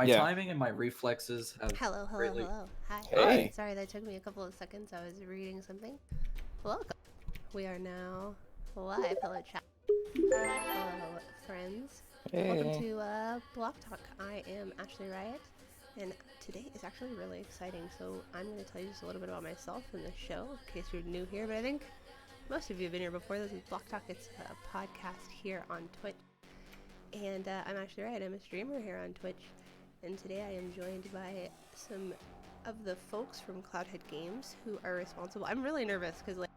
My Yeah. timing and my reflexes have Hello. greatly... Hi. Hey. Sorry, that took me a couple of seconds. I was reading something. Welcome. We are now live. Hello, chat. Hello, friends. Welcome Hey. to BloqTalk. I am Ashley Riot, and today is actually really exciting. So I'm going to tell you just a little bit about myself and the show, in case you're new here. But I think most of you have been here before. This is BloqTalk. It's a podcast here on Twitch. And I'm Ashley Riot. I'm a streamer here on Twitch. And today I am joined by some of the folks from Cloudhead Games who are responsible. I'm really nervous because like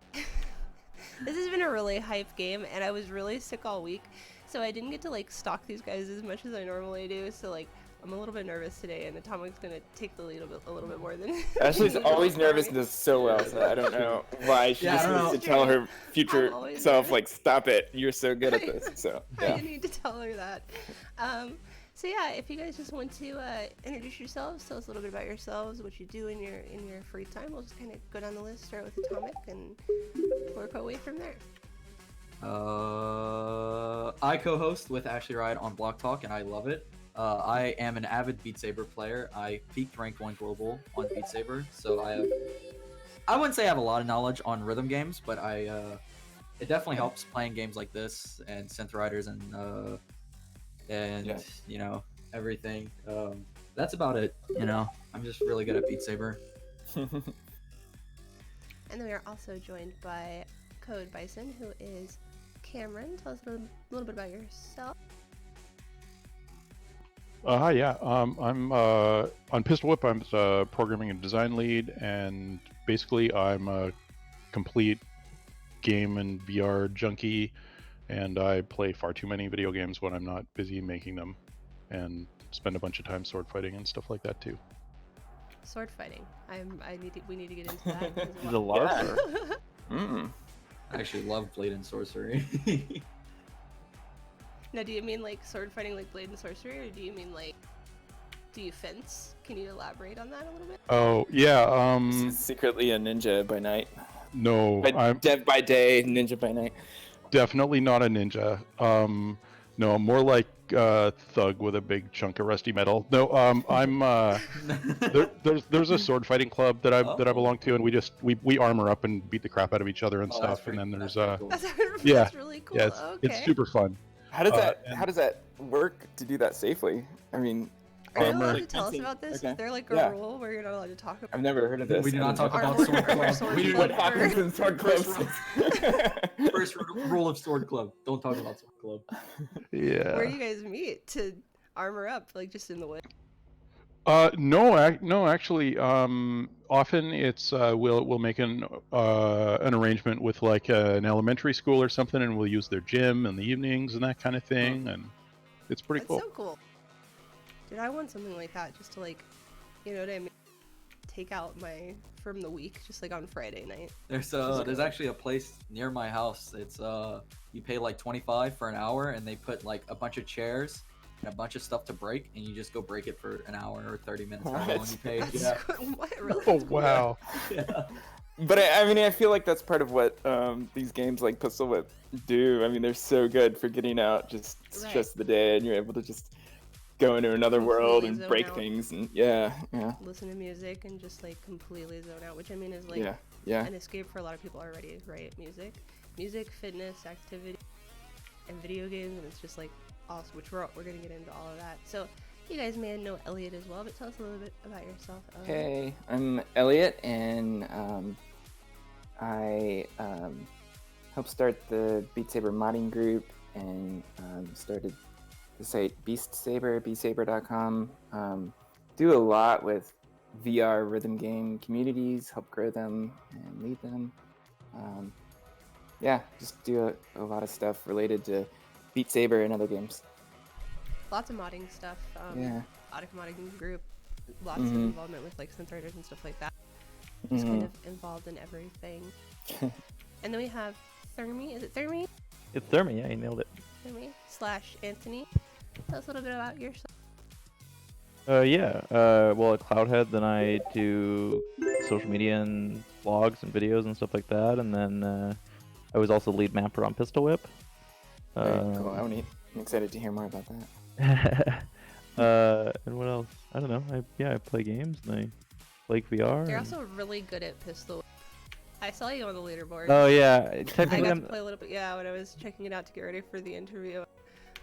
this has been a really hype game and I was really sick all week. So I didn't get to like stalk these guys as much as I normally do. So like I'm a little bit nervous today and Atomic's gonna take the lead a little bit more than Ashley's always nervous and does so well, so I don't know why she just needs to tell her future self, like, stop it, you're so good at this. So yeah. I need to tell her that. So yeah, if you guys just want to introduce yourselves, tell us a little bit about yourselves, what you do in your free time. We'll just kind of go down the list, start with Atomic, and work our way from there. I co-host with Ashley Riot on BloqTalk, and I love it. I am an avid Beat Saber player. I peaked ranked 1 global on Beat Saber, so I wouldn't say I have a lot of knowledge on rhythm games, but it definitely helps playing games like this and Synth Riders and you know, everything. That's about it. You know, I'm just really good at Beat Saber. And then we are also joined by CodeBison, who is Cameron. Tell us a little bit about yourself. Hi, yeah. I'm on Pistol Whip. I'm programming and design lead, and basically I'm a complete game and VR junkie, and I play far too many video games when I'm not busy making them, and spend a bunch of time sword fighting and stuff like that too. Sword fighting. We need to get into that. He's a larper. I actually love Blade and Sorcery. Now, do you mean like sword fighting like Blade and Sorcery, or do you mean like, do you fence? Can you elaborate on that a little bit? Oh, yeah, Secretly a ninja by night. no, I'm Dev by day, ninja by night. definitely not a ninja. No, more like thug with a big chunk of rusty metal. No, I'm there's a sword fighting club that I belong to, and we armor up and beat the crap out of each other and stuff. And then there's cool. That's really cool. yeah, Okay. it's super fun. How does that work to do that safely? I mean, Are you allowed armor. to tell us about this? Okay. Is there like a Yeah. rule where you're not allowed to talk about? I've never heard of this. We do not talk Our about rule- Sword our Club. sword We do club. What happens in Sword Clubs? First rule of Sword Club: don't talk about Sword Club. Yeah. Where do you guys meet to armor up? Like just in the woods? No, actually, often it's we'll make an arrangement with like an elementary school or something, and we'll use their gym in the evenings and that kind of thing, and it's pretty That's cool. so cool. Dude, I want something like that just to like, you know what I mean? Take out from the week just like on Friday night. There's actually a place near my house. It's you pay like $25 for an hour, and they put like a bunch of chairs and a bunch of stuff to break, and you just go break it for an hour or 30 minutes. How long you pay? That's Yeah. what, really? Oh wow! Yeah. But I mean, I feel like that's part of what these games like Pistol Whip do. I mean, they're so good for getting out just stress the day, and you're able to just go into another world and zone break out. things, and yeah. Listen to music and just like completely zone out, which I mean is like Yeah. an escape for a lot of people already, right? Music, fitness, activity, and video games, and it's just like awesome, which we're gonna get into all of that. So you guys may know Elliot as well, but tell us a little bit about yourself, Elliot. Hey, I'm Elliot, and I helped start the Beat Saber Modding Group, and started the site Beat Saber, beatsaber.com. Do a lot with VR rhythm game communities, help grow them and lead them. Just do a lot of stuff related to Beat Saber and other games. Lots of modding stuff. Yeah. Modding Group. Lots of involvement with like synth writers and stuff like that. Just kind of involved in everything. And then we have Thermyy. Is it Thermyy? It's thermyy, yeah, you nailed it. Thermyy/Antony. Tell us a little bit about yourself. Well, at Cloudhead, then I do social media and blogs and videos and stuff like that, and then I was also lead mapper on Pistol Whip. Very cool. I'm excited to hear more about that. And what else? I don't know. I play games and I like VR. You're and- also really good at pistol. I saw you on the leaderboard. Oh yeah, I technically got I'm. to play a little bit. Yeah, when I was checking it out to get ready for the interview, I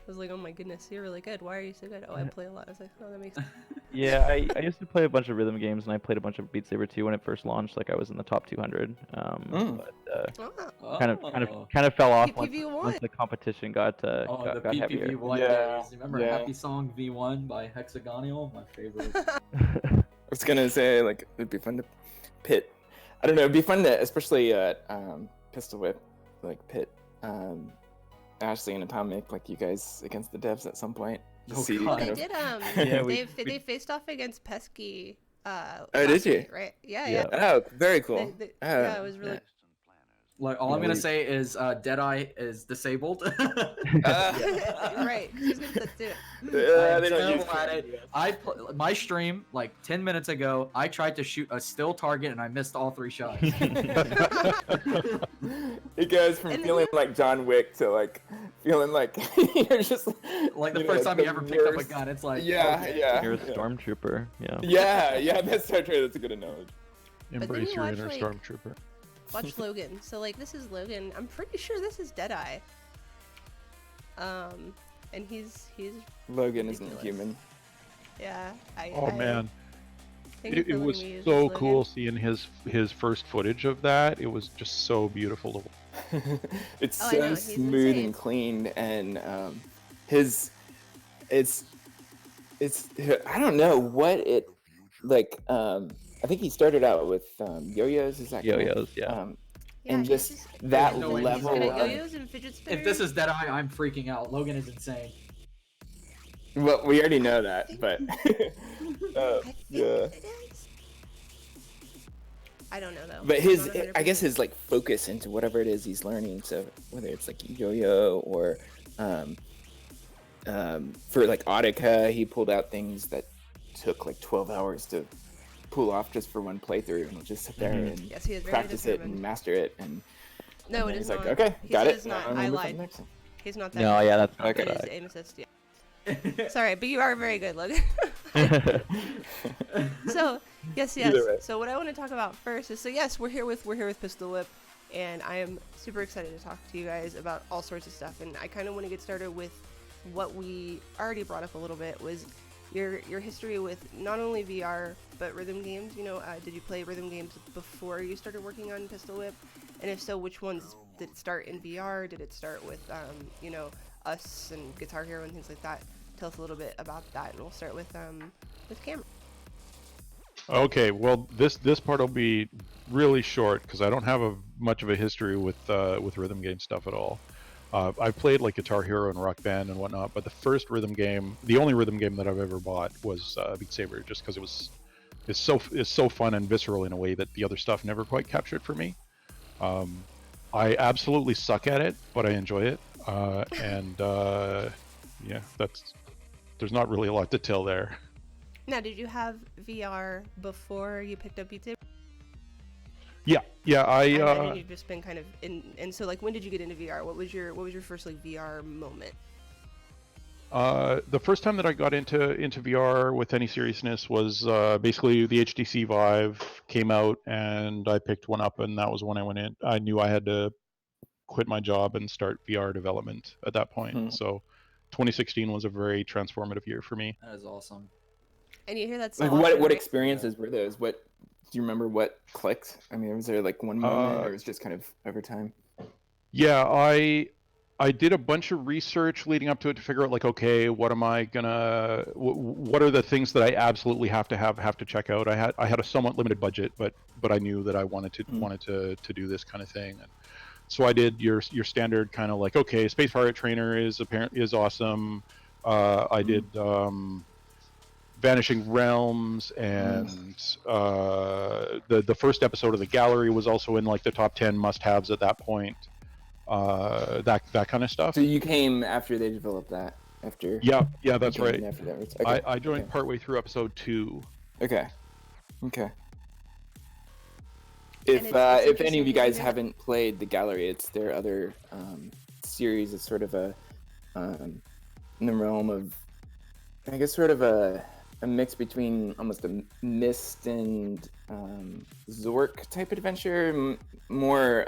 was like, oh my goodness, you're really good. Why are you so good? Oh, I play a lot. I was like, oh, that makes sense. Yeah, I used to play a bunch of rhythm games, and I played a bunch of Beat Saber 2 when it first launched. Like I was in the top 200. But Oh, kind of fell off once, PPV1. once the competition got the got heavier. PPV1 Yeah, days. Remember yeah. Happy Song V1 by Hexagonal? My favorite. I was gonna say, like, it'd be fun to pit. I don't know, it'd be fun to, especially at Pistol Whip, like pit Ashley and Atomic, like you guys against the devs at some point. To Oh, see God. kind They of- did. Yeah, we- They faced off against Pesky. Oh, last did you? night, right? Yeah, Yeah. yeah. Oh, very cool. Yeah, it was really. Like all I'm Yeah, gonna we- say is Deadeye is disabled. Right, 'cause he's good at that too. Yeah, I'm they don't terrible use at it. it. My stream like 10 minutes ago. I tried to shoot a still target and I missed all 3 shots. It goes from And feeling like John Wick to like feeling like you're just Like the you first know, time you the ever picked up a worst. gun, it's like Yeah, okay. yeah. You're a yeah. stormtrooper. Yeah. Yeah, that's so true. That's a good analogy. then Embrace you your watch, inner like- stormtrooper. Watch Logan. So like this is Logan. I'm pretty sure this is Deadeye. And he's Logan isn't Ridiculous. human. yeah. Oh man, Thank you it for letting was me use so this cool Logan. seeing his first footage of that. It was just so beautiful to watch. It's Oh, I so know, he's smooth insane. and clean, and his it's I don't know what it like. I think he started out with yo-yos. Is that correct? Yo-yos, yeah. Yeah, and he's just that no way he's level. good at of- yo-yos and fidget spinners. If this is Deadeye, I'm freaking out. Logan is insane. Well, we already know that, but I think yeah. it is. I don't know though. But I'm his, not I guess 100%. his like focus into whatever it is he's learning. So whether it's like yo-yo or, for like Audica, he pulled out things that took like 12 hours to pull off just for one playthrough, and he'll just sit there and Yes, he is very practice it determined. and master it. And No, and it then is he's not. like, okay, He got said it. it's not. now I'm I gonna move on to lied. the next one. He's not that. No, good. yeah, that's not Okay. good. It is aim assist. Yeah. Sorry, but you are very good, Logan. So yes. Either way. So what I want to talk about first is yes, we're here with Pistol Whip, and I am super excited to talk to you guys about all sorts of stuff. And I kind of want to get started with what we already brought up a little bit was your history with not only VR but rhythm games. You know, did you play rhythm games before you started working on Pistol Whip? And if so, which ones did it start in VR? Did it start with you know, Us and Guitar Hero and things like that? Tell us a little bit about that, and we'll start with Cameron. Okay, well this part will be really short because I don't have much of a history with rhythm game stuff at all. I've played like Guitar Hero and Rock Band and whatnot, but the first rhythm game, the only rhythm game that I've ever bought was Beat Saber, just because it's so fun and visceral in a way that the other stuff never quite captured for me. I absolutely suck at it, but I enjoy it, and yeah, there's not really a lot to tell there. Now, did you have VR before you picked up Beat Saber? Yeah, I imagine you've just been kind of in. And so, like, when did you get into VR? What was your first like VR moment? The first time that I got into VR with any seriousness was basically the HTC Vive came out, and I picked one up, and that was when I went in. I knew I had to quit my job and start VR development at that point. So 2016 was a very transformative year for me. That is awesome. And you hear that so Like often, what right? experiences were those? What do you remember? What clicked? I mean, was there like one moment, or it was just kind of over time? Yeah, I did a bunch of research leading up to it to figure out like, okay, what am I gonna, what are the things that I absolutely have to check out. I had a somewhat limited budget, but I knew that I wanted to do this kind of thing. And so I did your standard kind of like, okay, Space Pirate Trainer is awesome. I did Vanishing Realms, and the first episode of The Gallery was also in like the top 10 must-haves at that point. That kind of stuff. So you came after they developed that? After? Yeah, that's you came right. in After that, okay. I joined okay. partway through episode 2. Okay. And If it's if any of you interesting guys to hear that- haven't played The Gallery, it's their other series. It's sort of a in the realm of I guess sort of a mix between almost a Myst and Zork type adventure, more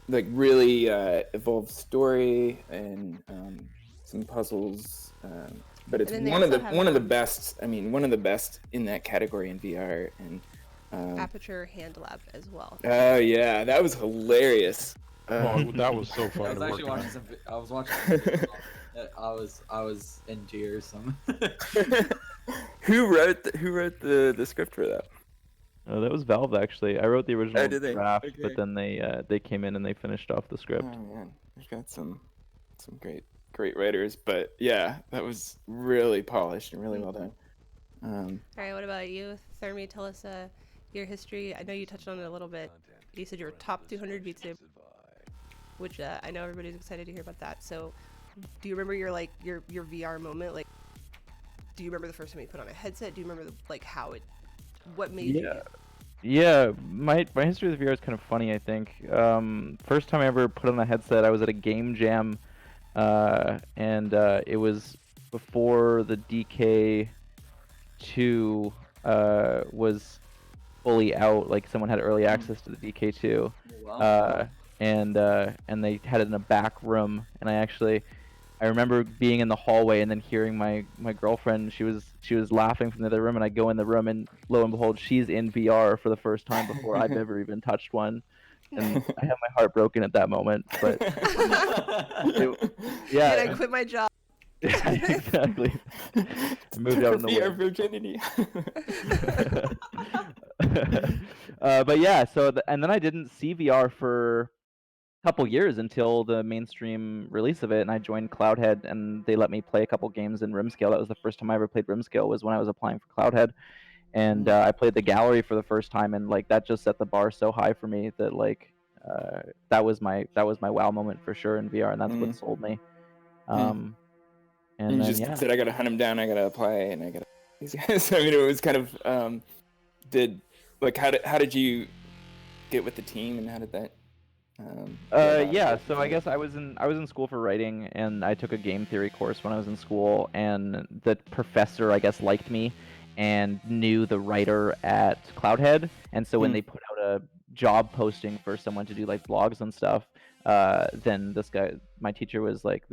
like really evolved story and some puzzles. But it's And then they one of also the have, one of the best. I mean, one of the best in that category in VR. And Aperture Hand Lab as well. oh yeah, that was hilarious. Oh, that was so I fun was to actually work watching on. some. I was watching. Some videos. I was in tears. Some. Who wrote the script for that? That was Valve actually. I wrote the original did they? draft, Okay. but then they came in and they finished off the Oh script. man, we've got some great writers, but yeah, that was really polished and really well done. All right, what about you, Thermy? Tell us your history. I know you touched on it a little bit. You said you were top 200 Beat Saber, which I know everybody's excited to hear about that. So, do you remember your VR moment? Like, do you remember the first time you put on a headset? Do you remember what made you? Yeah, my history with VR is kind of funny, I think. First time I ever put on a headset, I was at a game jam, and it was before the DK2 was fully out. Like someone had early access to the DK2, Wow. and they had it in a back room, and I remember being in the hallway and then hearing my girlfriend. She was laughing from the other room, and I go in the room, and lo and behold, she's in VR for the first time before I've ever even touched one, and I have my heart broken at that moment. But yeah, And I quit my job. exactly. I moved Took out her in the VR woods. virginity. But yeah, and then I didn't see VR for couple years until the mainstream release of it, and I joined Cloudhead, and they let me play a couple games in Rimscale. That was the first time I ever played Rimscale, was when I was applying for Cloudhead, and I played the gallery for the first time, and like that just set the bar so high for me that like that was my wow moment for sure in VR, and that's what sold me. And you then just said I gotta hunt him down, I gotta apply, and I gotta these guys. I mean, it was kind of how did you get with the team, and how did that yeah, so I guess I was in school for writing, and I took a game theory course when I was in school, and the professor I guess liked me and knew the writer at Cloudhead, and so when they put out a job posting for someone to do like blogs and stuff, then this guy, my teacher, was like,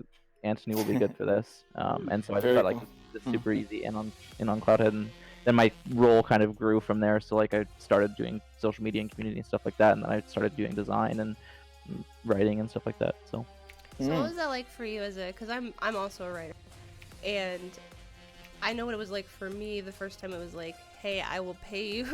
Antony will be good for this, and so I Very thought like cool. this is super easy in on Cloudhead, and then my role kind of grew from there. So like I started doing social media and community and stuff like that, and then I started doing design and writing and stuff like that. So what was that like for you because I'm also a writer, and I know what it was like for me the first time. It was like, hey, I will pay you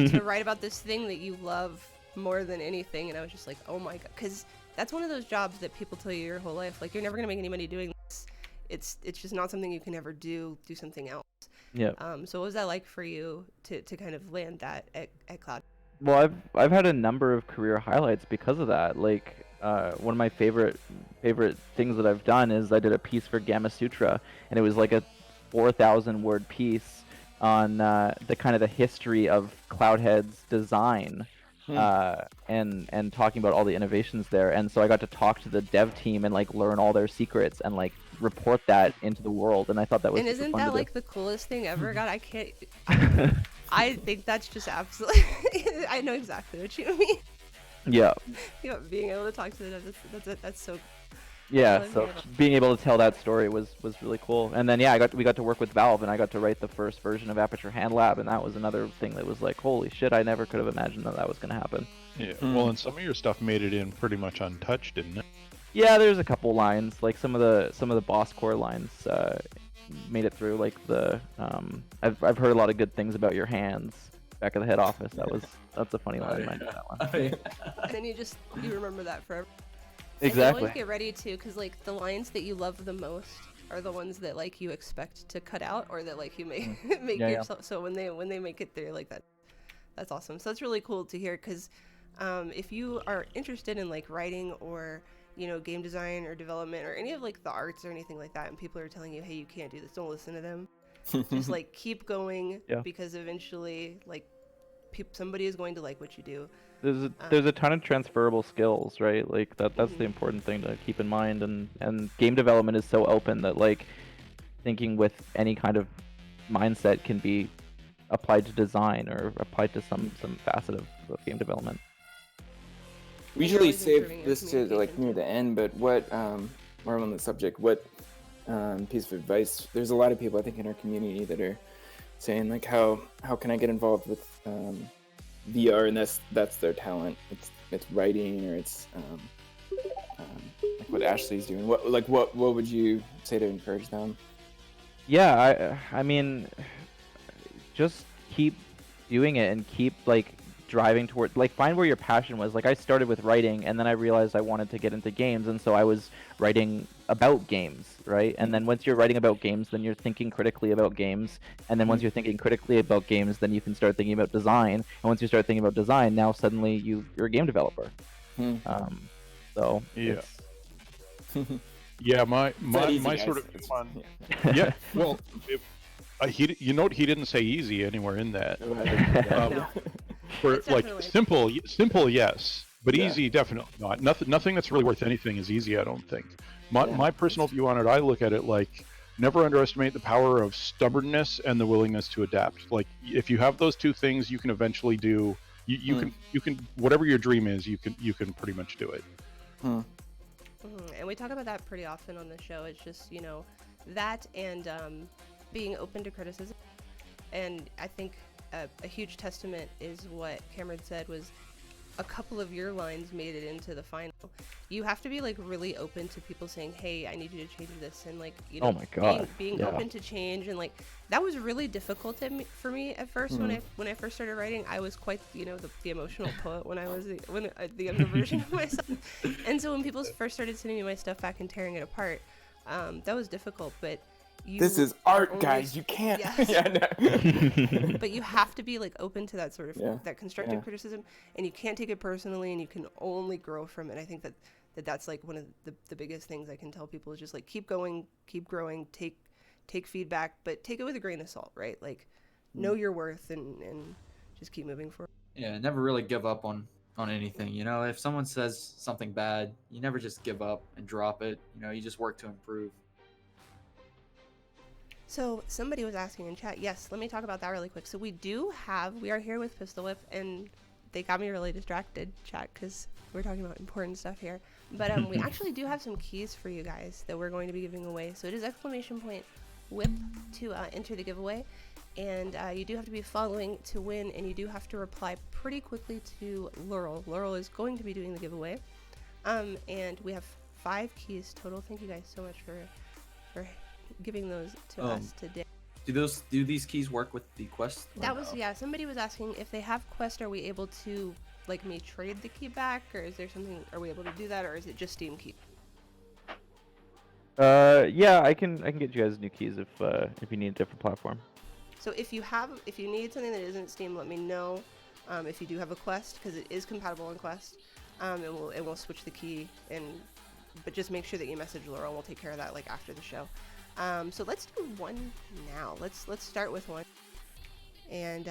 to write about this thing that you love more than anything. And I was just like, oh my god, because that's one of those jobs that people tell you your whole life, like, you're never gonna make any money doing this. It's just not something you can ever do something else. yeah. So what was that like for you to kind of land that at Cloud? Well, I've had a number of career highlights because of that. Like one of my favorite things that I've done is I did a piece for Gamma Sutra, and it was like a 4,000 word piece on the kind of the history of Cloudhead's design, and talking about all the innovations there. And so I got to talk to the dev team and like learn all their secrets and like report that into the world. And I thought that was And super isn't fun that to like the coolest thing ever? God, I can't. I think that's just absolutely. I know exactly what you mean. Yeah. You know, being able to talk to the dev, that's so. Yeah, Oh, so yeah. being able to tell that story was really cool. And then yeah, we got to work with Valve, and I got to write the first version of Aperture Hand Lab, and that was another thing that was like, holy shit, I never could have imagined that was going to happen. Yeah. Well, and some of your stuff made it in pretty much untouched, didn't it? Yeah, there's a couple lines, like some of the boss core lines made it through. Like I've heard a lot of good things about your hands back at the head office. That's a funny line. I know that one. And then you remember that forever. Exactly. And you always get ready to, because like the lines that you love the most are the ones that like you expect to cut out, or that like you make yourself. So when they make it through, like that's awesome. So it's really cool to hear, because if you are interested in like writing or game design or development or any of like the arts or anything like that, and people are telling you, hey, you can't do this, don't listen to them. Just like keep going, because eventually like somebody is going to like what you do. There's a ton of transferable skills, right? Like that's the important thing to keep in mind. And game development is so open that like thinking with any kind of mindset can be applied to design or applied to some facet of game development. We And you're usually always save improving your this to like communication, near the end, but what more on the subject, what piece of advice? There's a lot of people I think in our community that are saying like how can I get involved with VR, and that's their talent. It's writing, or it's like what Ashley's doing. What would you say to encourage them? Yeah, I mean, just keep doing it and keep like driving toward, like, find where your passion was. Like I started with writing, and then I realized I wanted to get into games, and so I was writing about games, right? And then once you're writing about games, then you're thinking critically about games, and then once you're thinking critically about games, then you can start thinking about design, and once you start thinking about design, now suddenly you're a game developer. So Yeah. it's- Yeah, my easy, guys. sort of It's- fun. yeah. Yeah, well, you note he didn't say easy anywhere in that. No. For It's like definitely- simple, yes, but Yeah. easy, definitely not. Nothing that's really worth anything is easy, I don't think. My personal view on it, I look at it like never underestimate the power of stubbornness and the willingness to adapt. Like if you have those two things, you can eventually do. You can whatever your dream is, you can pretty much do it. And we talk about that pretty often on the show. It's just, you know, that and being open to criticism. And I think a huge testament is what Cameron said was a couple of your lines made it into the final. You have to be like really open to people saying, hey, I need you to change this, and like, you know, Oh my God. being Yeah. open to change. And like that was really difficult for me at first. When I first started writing, I was quite, you know, the emotional poet when I was the younger version of myself. And so when people first started sending me my stuff back and tearing it apart, that was difficult. But This is art, only- guys. You can't. Yes. Yeah, no. but you have to be like open to that sort of that constructive Yeah. criticism, and you can't take it personally, and you can only grow from it. I think that's like one of the biggest things I can tell people is just like keep going, keep growing, take feedback, but take it with a grain of salt, right? Like know your worth and just keep moving forward. Yeah, never really give up on anything. You know, if someone says something bad, you never just give up and drop it. You know, you just work to improve. So somebody was asking in chat. Yes, let me talk about that really quick. So we are here with Pistol Whip, and they got me really distracted, chat, because we're talking about important stuff here. But we actually do have some keys for you guys that we're going to be giving away. So it is !whip to enter the giveaway, and you do have to be following to win, and you do have to reply pretty quickly to Laurel. Laurel is going to be doing the giveaway, and we have 5 keys total. Thank you guys so much for giving those to us today. Do these keys work with the quest? or That was no? somebody was asking if they have quest, are we able to like me trade the key back, or is there something, are we able to do that, or is it just Steam key? Yeah, I can get you guys new keys if you need a different platform. So if you need something that isn't Steam, let me know. If you do have a quest, because it is compatible on quest, and we'll switch the key, but just make sure that you message Laura, and we'll take care of that like after the show. So let's do one now. Let's start with one, and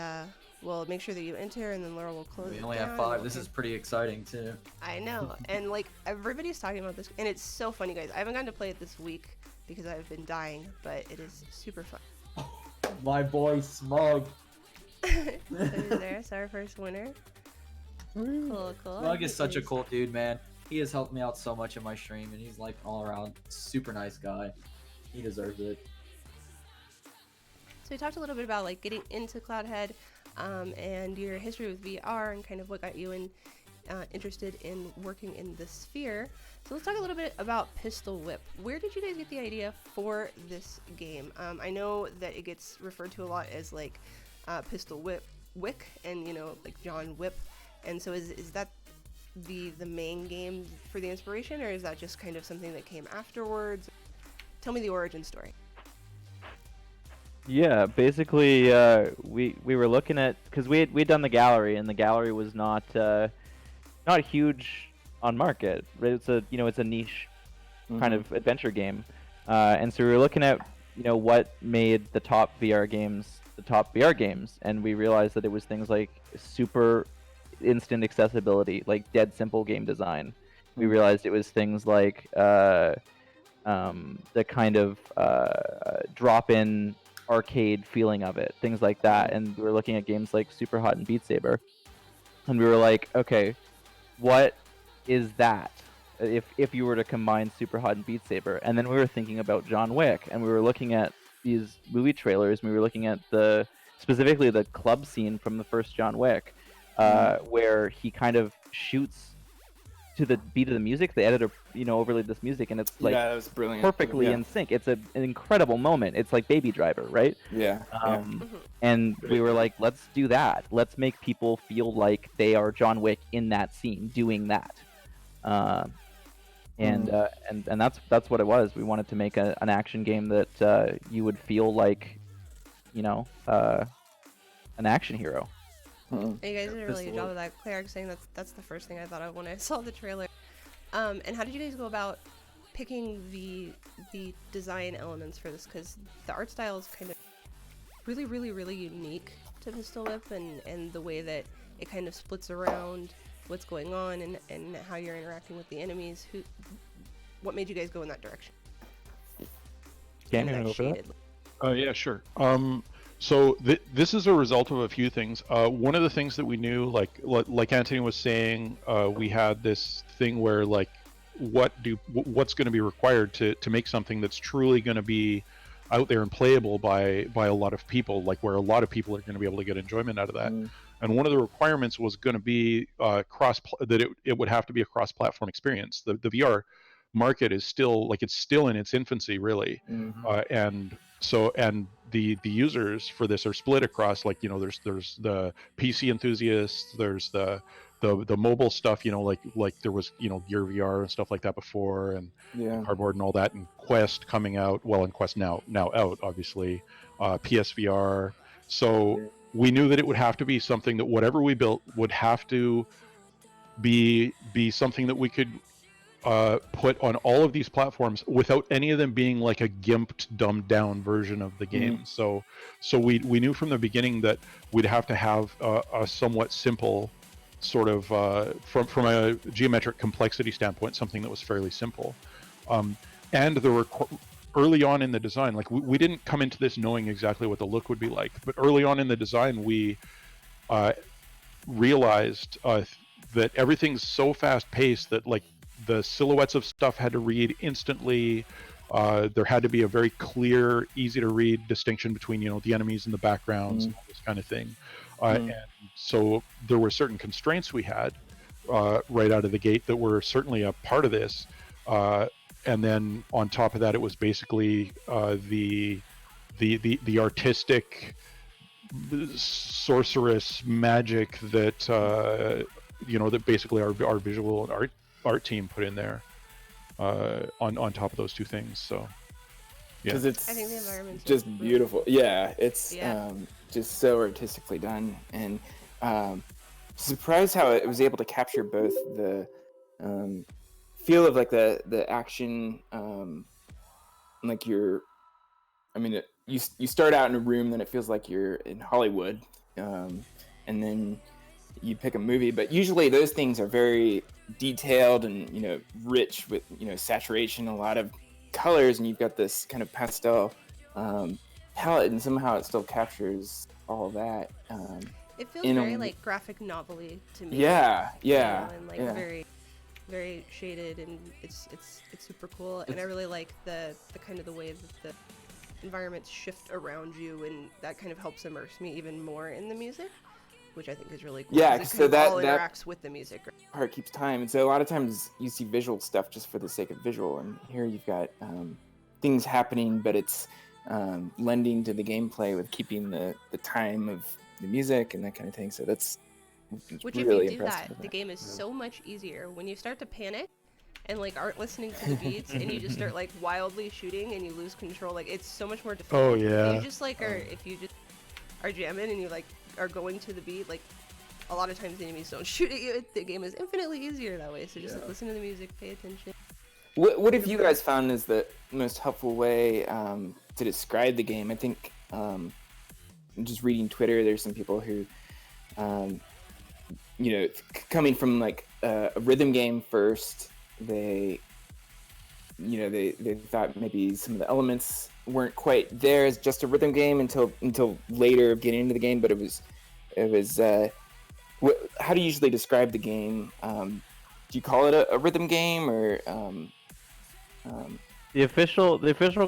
we'll make sure that you enter, and then Laura will close. We it only down, have 5. and This we'll- is pretty exciting too. I know, and like everybody's talking about this, and it's so funny, guys. I haven't gotten to play it this week because I've been dying, but it is super fun. My boy Smug. So there's our first winner. Cool. Smug is such a cool dude, man. He has helped me out so much in my stream, and he's like all around super nice guy. He deserves it. So we talked a little bit about like getting into Cloudhead, and your history with VR, and kind of what got you interested in working in the sphere. So let's talk a little bit about Pistol Whip. Where did you guys get the idea for this game? I know that it gets referred to a lot as like Pistol Wick, and you know, like John Whip. And so is that the main game for the inspiration, or is that just kind of something that came afterwards? Tell me the origin story. Yeah, basically, we were looking at, because we'd done the gallery, and the gallery was not huge on market. Right? It's a niche kind of adventure game, and so we were looking at what made the top VR games the top VR games, and we realized that it was things like super instant accessibility, like dead simple game design. We realized it was things like the kind of drop-in arcade feeling of it, things like that. And we were looking at games like Super Hot and Beat Saber, and we were like, okay, what is that? If you were to combine Super Hot and Beat Saber, and then we were thinking about John Wick, and we were looking at these movie trailers, and we were looking at specifically the club scene from the first John Wick, where he kind of shoots to the beat of the music. The editor, overlaid this music, and it's like that was brilliant. perfectly in sync. It's an incredible moment. It's like Baby Driver, right? Yeah. And we were like, let's do that. Let's make people feel like they are John Wick in that scene, doing that. And that's what it was. We wanted to make an action game that you would feel like, an action hero. And you guys did a really good job of that. Claire saying that's the first thing I thought of when I saw the trailer. And how did you guys go about picking the design elements for this? Because the art style is kind of really, really, really unique to Pistol Whip, and the way that it kind of splits around what's going on and how you're interacting with the enemies. What made you guys go in that direction? Can And you that go for that? Oh yeah, sure. So this is a result of a few things. One of the things that we knew, like Antony was saying, we had this thing where like, what's going to be required to make something that's truly going to be out there and playable by a lot of people, like where a lot of people are going to be able to get enjoyment out of that. And one of the requirements was going to be it would have to be a cross-platform experience. The VR market is still in its infancy, really, and the users for this are split across, like, there's the PC enthusiasts, there's the mobile stuff, like there was, Gear VR and stuff like that before, and Cardboard and all that, and Quest coming out, and Quest now out, obviously, PSVR. So we knew that it would have to be something that whatever we built would have to be something that we could put on all of these platforms without any of them being like a gimped, dumbed down version of the game. So we knew from the beginning that we'd have to have a somewhat simple sort of from a geometric complexity standpoint, something that was fairly simple. And early on in the design, like we didn't come into this knowing exactly what the look would be like, but early on in the design we realized that everything's so fast paced that like the silhouettes of stuff had to read instantly. There had to be a very clear, easy to read distinction between, the enemies and the backgrounds and all this kind of thing. And so there were certain constraints we had right out of the gate that were certainly a part of this. And then on top of that, it was basically the artistic sorceress magic that that basically our visual and art team put in there on top of those two things. So yeah, because it's I think the environment's just really beautiful. Yeah, it's just so artistically done, and surprised how it was able to capture both the feel of like the action, like you start out in a room, then it feels like you're in Hollywood, and then you pick a movie, but usually those things are very detailed and rich with saturation, a lot of colors, and you've got this kind of pastel palette, and somehow it still captures all of that. It feels very like graphic novel-y to me. Yeah, and like very, very shaded, and it's super cool. And I really like the kind of the way that the environments shift around you, and that kind of helps immerse me even more in the music, which I think is really cool. Yeah, 'cause it so kind of that all interacts with the music. part keeps time, and so a lot of times you see visual stuff just for the sake of visual, and here you've got things happening, but it's lending to the gameplay with keeping the time of the music and that kind of thing. So that's Which really if you do impressive. that, the game is so much easier. When you start to panic and like aren't listening to the beats and you just start like wildly shooting and you lose control, like it's so much more difficult. Oh, yeah. If you just like if you just are jamming and you like are going to the beat, like a lot of times the enemies don't shoot at you. The game is infinitely easier that way. So just like listen to the music, pay attention. What have you guys found is the most helpful way to describe the game? I think just reading Twitter, there's some people who, coming from like a rhythm game first, they thought maybe some of the elements weren't quite there as just a rhythm game until later of getting into the game. But it was how do you usually describe the game? Do you call it a rhythm game, or The official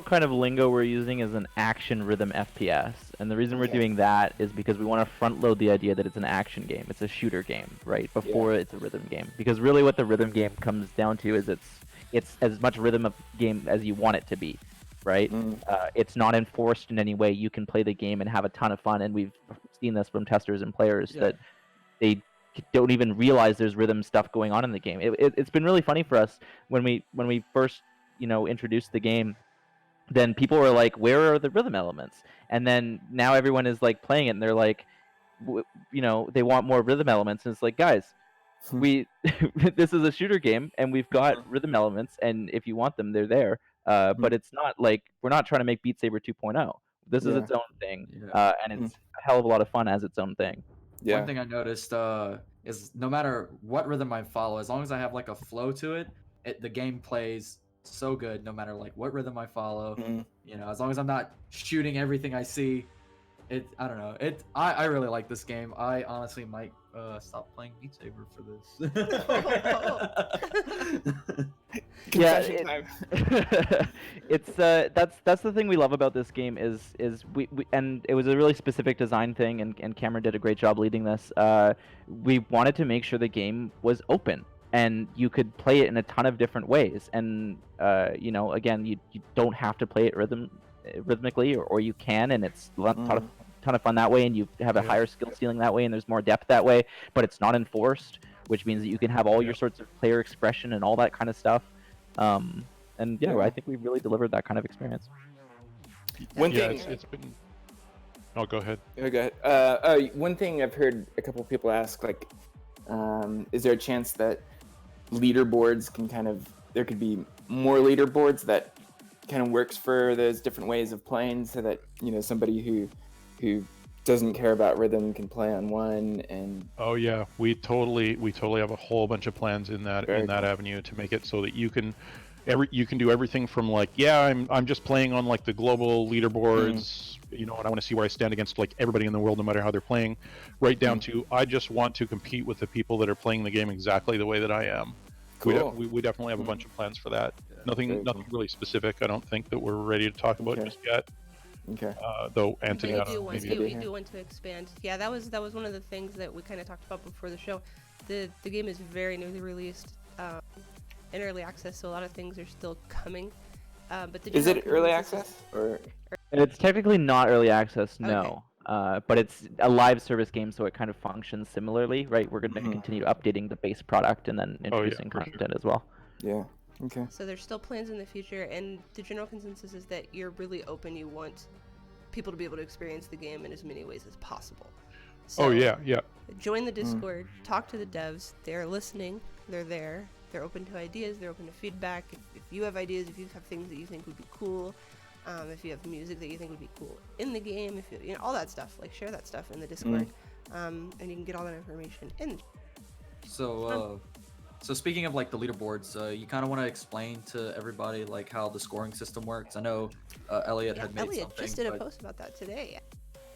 kind of lingo we're using is an action rhythm FPS, and the reason we're doing that is because we want to front load the idea that it's an action game, it's a shooter game, right? Before it's a rhythm game, because really what the rhythm game comes down to is it's as much rhythm of game as you want it to be, right? It's not enforced in any way. You can play the game and have a ton of fun, and we've seen this from testers and players that they don't even realize there's rhythm stuff going on in the game. It's been really funny for us when we first introduced the game. Then people were like, where are the rhythm elements? And then now everyone is like playing it and they're like, they want more rhythm elements, and it's like, guys, this is a shooter game and we've got rhythm elements, and if you want them, they're there. But it's not like we're not trying to make Beat Saber 2.0. This is its own thing, and it's a hell of a lot of fun as its own thing. One thing I noticed is no matter what rhythm I follow, as long as I have like a flow to it, the game plays so good no matter like what rhythm I follow. As long as I'm not shooting everything I see, I don't know. I really like this game. I honestly might stop playing Beat Saber for this. It's that's the thing we love about this game is we and it was a really specific design thing, and Cameron did a great job leading this. We wanted to make sure the game was open and you could play it in a ton of different ways, and again, you don't have to play it rhythmically, or you can, and it's a ton of fun that way, and you have a higher skill ceiling that way, and there's more depth that way, but it's not enforced, which means that you can have all your sorts of player expression and all that kind of stuff. I think we've really delivered that kind of experience. One thing it's been. Oh, go ahead. Go ahead. One thing I've heard a couple of people ask, like, is there a chance that leaderboards there could be more leaderboards that kind of works for those different ways of playing, so that somebody who doesn't care about rhythm can play on one? And we totally have a whole bunch of plans in that avenue to make it so that you can do everything from like, I'm just playing on like the global leaderboards, and I want to see where I stand against like everybody in the world, no matter how they're playing, right down to I just want to compete with the people that are playing the game exactly the way that I am. Cool. We definitely have a bunch of plans for that. Nothing really specific, I don't think, that we're ready to talk about just yet. Okay. Though Antony, we do want to expand. Yeah, that was one of the things that we kind of talked about before the show. The game is very newly released, in early access, so a lot of things are still coming. But is it early access or? It's technically not early access, no. But it's a live service game, so it kind of functions similarly, right? We're going to continue updating the base product and then introducing content as well. Yeah. Okay. So there's still plans in the future, and the general consensus is that you're really open. You want people to be able to experience the game in as many ways as possible. So join the Discord, talk to the devs. They're listening. They're there. They're open to ideas. They're open to feedback. If you have ideas, if you have things that you think would be cool, if you have music that you think would be cool in the game, if you all that stuff, like share that stuff in the Discord, and you can get all that information in. So speaking of like the leaderboards, you kind of want to explain to everybody like how the scoring system works. I know Elliot had made Elliot something. Just did a post about that today.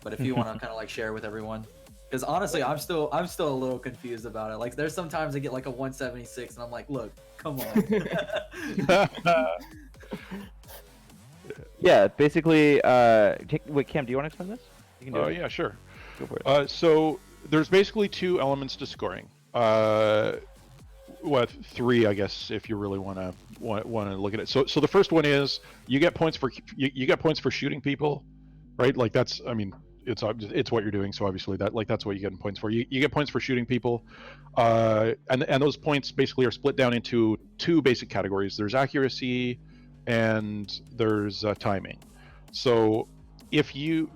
But if you want to kind of like share with everyone, because honestly, I'm still a little confused about it. Like there's sometimes I get like a 176, and I'm like, look, come on. Yeah, basically. Wait, Cam, do you want to explain this? You can do it. Yeah, sure. Go for it. So there's basically two elements to scoring. Three, I guess, if you really want to look at it. So the first one is you get points for shooting people, right? Like that's, I mean, it's what you're doing. So obviously that's what you get points for. You get points for shooting people, and those points basically are split down into two basic categories. There's accuracy, and there's timing. So if you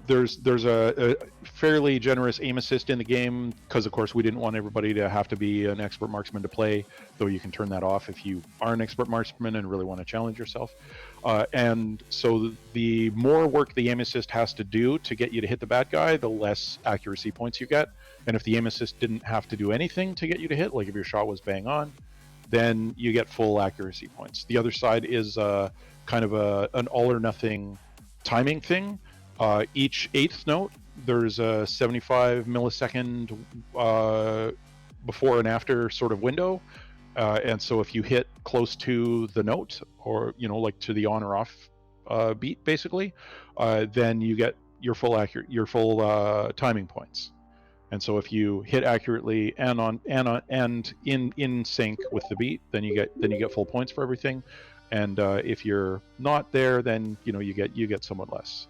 there's a fairly generous aim assist in the game, because of course we didn't want everybody to have to be an expert marksman to play, though you can turn that off if you are an expert marksman and really want to challenge yourself. And so the more work the aim assist has to do to get you to hit the bad guy, the less accuracy points you get. And if the aim assist didn't have to do anything to get you to hit, like if your shot was bang on, then you get full accuracy points. The other side is kind of an all or nothing timing thing. Each eighth note, there's a 75 millisecond before and after sort of window. And so if you hit close to the note, or like to the on or off beat, basically, then you get your full timing points. And so if you hit accurately and in sync with the beat, then you get full points for everything. And if you're not there, then you get somewhat less.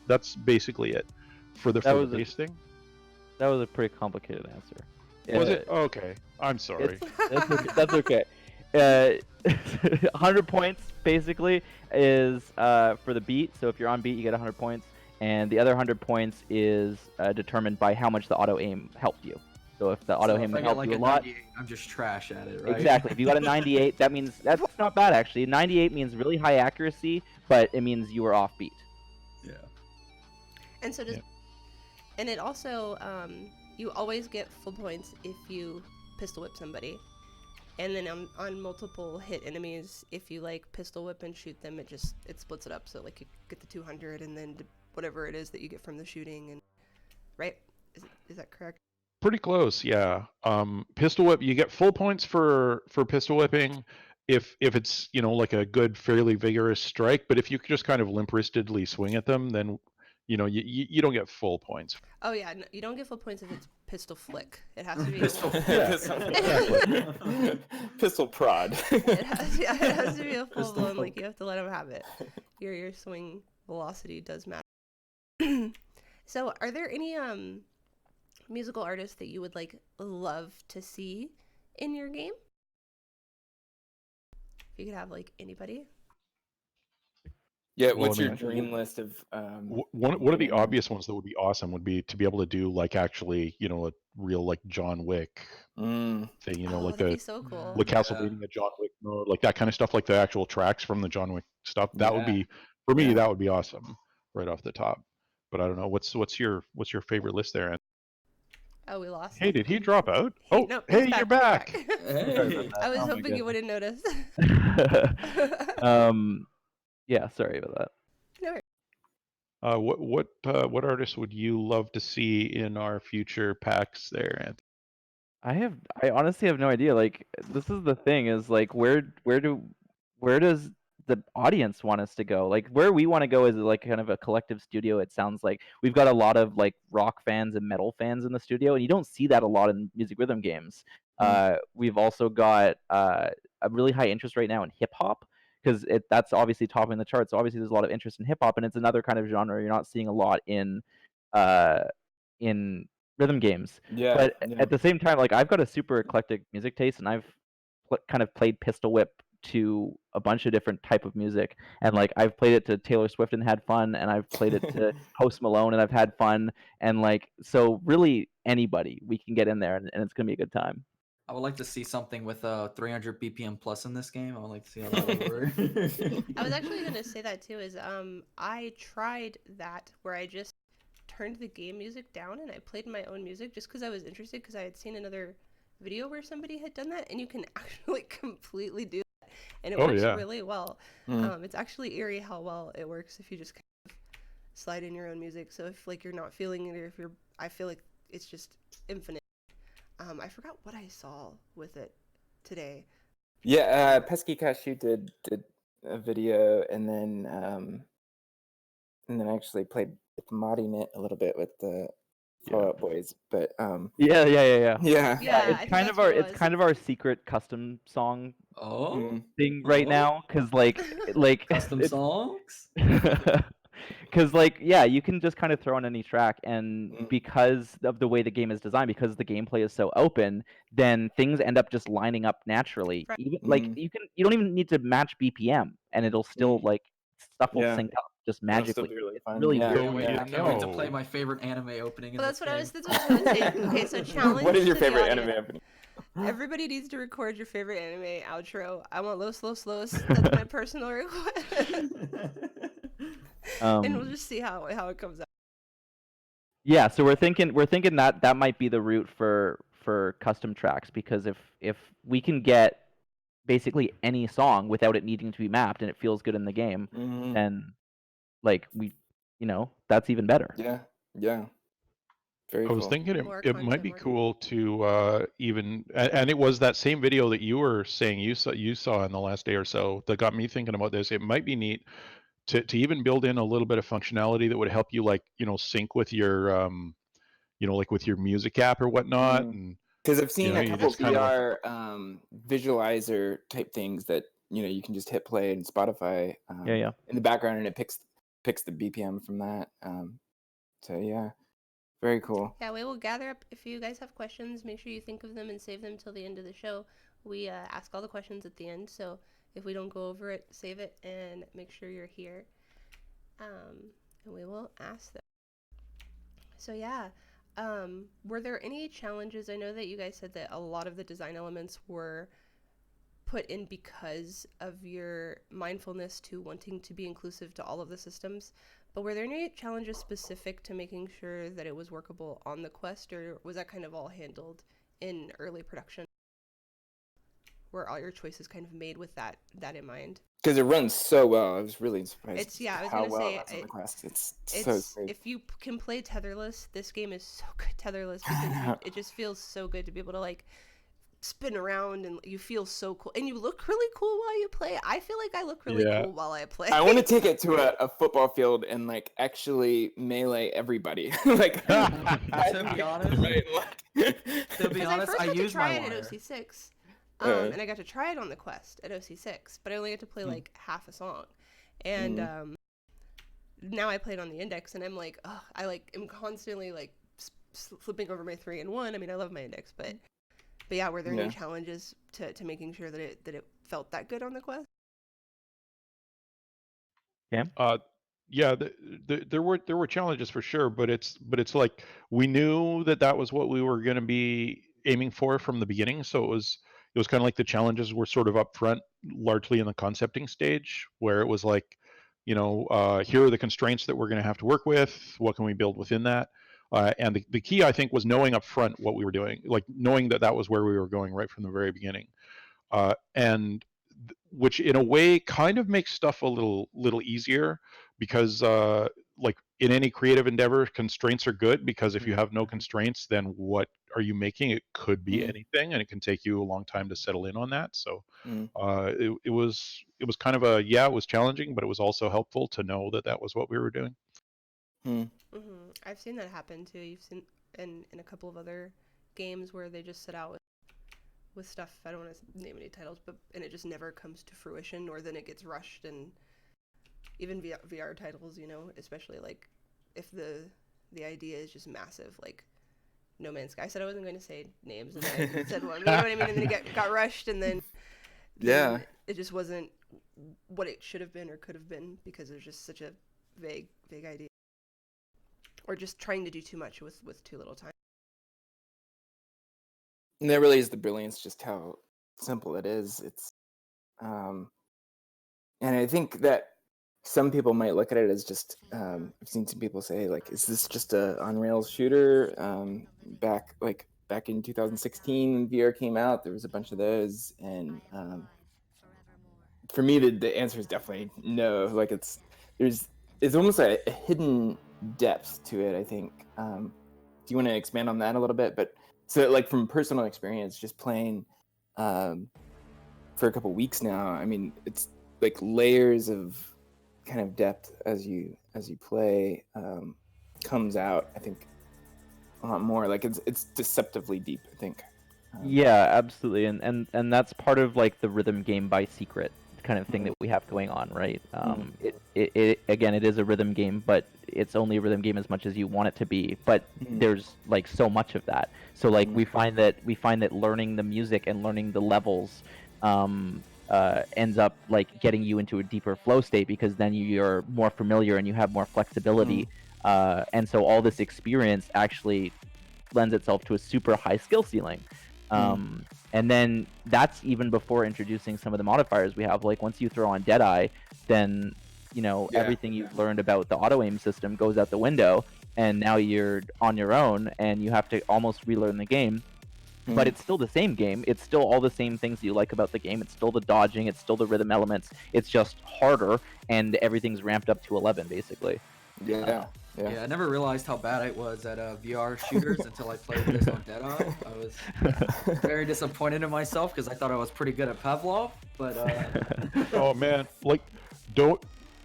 That's basically it for the base thing. That was a pretty complicated answer. Was it? Okay. I'm sorry. That's okay. 100 points basically is for the beat. So if you're on beat, you get 100 points, and the other 100 points is determined by how much the auto aim helped you. So if the auto aim helped you a lot, I'm just trash at it, right? Exactly. If you got a 98, that means that's not bad actually. 98 means really high accuracy, but it means you were off beat. Yeah. And so and it also you always get full points if you pistol whip somebody. And then on multiple hit enemies, if you like pistol whip and shoot them, it splits it up. So like you get the 200 and then whatever it is that you get from the shooting, and right? Is that correct? Pretty close, yeah. Pistol whip, you get full points for pistol whipping if it's like a good, fairly vigorous strike. But if you just kind of limp-wristedly swing at them, then you don't get full points. Oh yeah, no, you don't get full points if it's pistol flick. It has to be pistol prod. It has to be a full blown. Like you have to let them have it. Your swing velocity does matter. So, are there any musical artists that you would love to see in your game? If you could have anybody. Yeah, what's your dream list of? One of the obvious ones that would be awesome would be to be able to do actually a real John Wick thing, that'd be so cool. like Castlevania, John Wick mode, like that kind of stuff, like the actual tracks from the John Wick stuff. That would be, for me, that would be awesome right off the top. But I don't know, what's your favorite list there? And oh, we lost. Hey, did he drop out? Hey, no, hey, you're back. Hey. I was hoping you wouldn't notice. Yeah, sorry about that. No. What artists would you love to see in our future packs there, Anthony? I honestly have no idea. This is the thing, is where does the audience want us to go? Where we want to go is kind of a collective studio. It sounds like we've got a lot of rock fans and metal fans in the studio, and you don't see that a lot in music rhythm games. We've also got a really high interest right now in hip hop, because that's obviously topping the charts. So obviously there's a lot of interest in hip hop, and it's another kind of genre you're not seeing a lot in rhythm games. But at the same time, I've got a super eclectic music taste, and I've kind of played pistol whip to a bunch of different type of music, and I've played it to Taylor Swift and had fun, and I've played it to Post Malone and I've had fun, and so really anybody we can get in there, and it's gonna be a good time. I would like to see something with 300 BPM plus in this game. I would like to see how that would work. I was actually going to say that too, is I tried that where I just turned the game music down and I played my own music just because I was interested, because I had seen another video where somebody had done that, and you can actually completely do that, and it works really well. It's actually eerie how well it works if you just kind of slide in your own music. So if you're not feeling it, or I feel like it's just infinite. I forgot what I saw with it today. Yeah, Pesky Cashew did a video, and then I actually played with modding it a little bit with the Fallout Boys. But yeah. Yeah, it's kind of our secret custom song thing right now, because custom songs. Because you can just kind of throw on any track, and because of the way the game is designed, because the gameplay is so open, then things end up just lining up naturally. Right. Even you don't even need to match BPM, and it'll still stuff will sync up just magically. Really fun. Really I weird. can't wait to play my favorite anime opening. Well, that's what I was saying. Okay, so challenge. What is your to the favorite audience. anime opening? Everybody needs to record your favorite anime outro. I want Los Los Los. That's my personal request. And we'll just see how it comes out. Yeah, so we're thinking that might be the route for custom tracks, because if we can get basically any song without it needing to be mapped and it feels good in the game, then like that's even better. Yeah. Very I was cool. thinking More it might content, be more cool to even, and it was that same video that you were saying you saw in the last day or so that got me thinking about this. It might be neat to even build in a little bit of functionality that would help you, like, sync with your like with your music app or whatnot. And Because I've seen a you couple just kind of VR visualizer type things that you can just hit play in Spotify Yeah. in the background, and it picks the BPM from that. So yeah, very cool. Yeah, we will gather up. If you guys have questions, make sure you think of them and save them till the end of the show. We ask all the questions at the end, so if we don't go over it, save it and make sure you're here. And we will ask them. So yeah, were there any challenges? I know that you guys said that a lot of the design elements were put in because of your mindfulness to wanting to be inclusive to all of the systems, but were there any challenges specific to making sure that it was workable on the Quest, or was that kind of all handled in early production? Were all your choices kind of made with that in mind? Because it runs so well. I was really surprised. I was how gonna well say, it runs on the Quest. It's so it's great. if you can play tetherless, this game is so good tetherless, because it just feels so good to be able to like spin around and you feel so cool, and you look really cool while you play. I feel like I look really cool while I play. I want to take it to a football field and like actually melee everybody. Like to be honest, I used my it wire. at OC6, and I got to try it on the Quest at OC6, but I only got to play like half a song, and now I play it on the Index, and I'm like, I like am constantly like flipping over my 3-in-1. I mean, I love my Index, but yeah, were there any challenges to making sure that it felt that good on the Quest? Yeah, there were challenges for sure, but it's like we knew that was what we were going to be aiming for from the beginning. So it was kind of like the challenges were sort of up front, largely in the concepting stage, where it was like, here are the constraints that we're going to have to work with. What can we build within that? And the key, I think, was knowing up front what we were doing, like knowing that was where we were going right from the very beginning. And which in a way kind of makes stuff a little easier, because like in any creative endeavor, constraints are good, because if you have no constraints, then what are you making? It could be anything, and it can take you a long time to settle in on that. So it was kind of it was challenging, but it was also helpful to know that was what we were doing. I've seen that happen too. You've seen in a couple of other games where they just set out with stuff, I don't want to name any titles, and it just never comes to fruition, or then it gets rushed. And even VR titles, especially like if the idea is just massive, like No Man's Sky. I said I wasn't going to say names, and then I said one. You know what I mean? And then it got rushed, and then it just wasn't what it should have been or could have been, because there's just such a vague idea, or just trying to do too much with too little time. And that really is the brilliance, just how simple it is. It's and I think that some people might look at it as just I've seen some people say, like, is this just a on rails shooter? Back in 2016 when VR came out, there was a bunch of those, and for me the answer is definitely no. Like it's almost a hidden depth to it, I think. Do you want to expand on that a little bit? But so, like, from personal experience, just playing for a couple weeks now, I mean, it's like layers of kind of depth as you play comes out. I think a lot more. Like it's deceptively deep, I think. Yeah, absolutely, and that's part of like the rhythm game by secret kind of thing that we have going on, right? It again, it is a rhythm game, but it's only a rhythm game as much as you want it to be. But there's like so much of that. So like we find that learning the music and learning the levels ends up like getting you into a deeper flow state, because then you're more familiar and you have more flexibility. And so all this experience actually lends itself to a super high skill ceiling. And then that's even before introducing some of the modifiers we have. Like once you throw on Deadeye, then everything you've learned about the auto aim system goes out the window, and now you're on your own and you have to almost relearn the game. But it's still the same game. It's still all the same things you like about the game. It's still the dodging. It's still the rhythm elements. It's just harder, and everything's ramped up to 11, basically. Yeah. Yeah, I never realized how bad I was at VR shooters until I played this on Deadeye. I was very disappointed in myself because I thought I was pretty good at Pavlov, but Oh man, like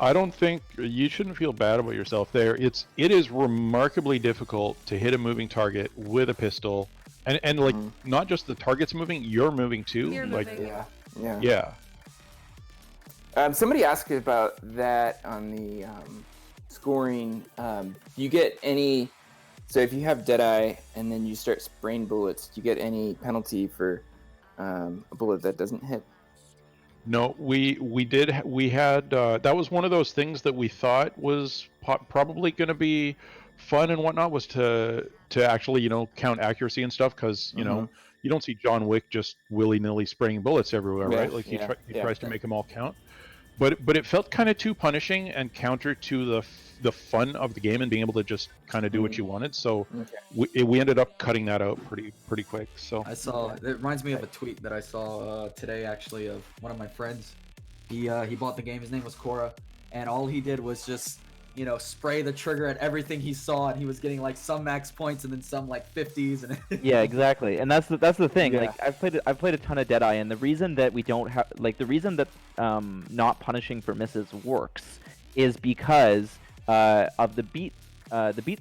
I don't think you shouldn't feel bad about yourself there. It is remarkably difficult to hit a moving target with a pistol, and like not just the target's moving, you're moving too. You're like moving. yeah. Somebody asked about that on the scoring. Do you get any? So if you have Deadeye and then you start spraying bullets, do you get any penalty for a bullet that doesn't hit? No, we had that was one of those things that we thought was probably going to be fun and whatnot, was to actually count accuracy and stuff, because you don't see John Wick just willy-nilly spraying bullets everywhere, right? Like he tries to make them all count. But it felt kind of too punishing and counter to the fun of the game and being able to just kind of do what you wanted. So we ended up cutting that out pretty quick. So I saw it reminds me of a tweet that I saw today, actually, of one of my friends. He bought the game. His name was Cora, and all he did was just spray the trigger at everything he saw, and he was getting like some max points and then some like 50s. And Yeah, exactly. And that's the thing. Like I've played a ton of Deadeye, and the reason that we don't have the reason that not punishing for misses works is because of the beat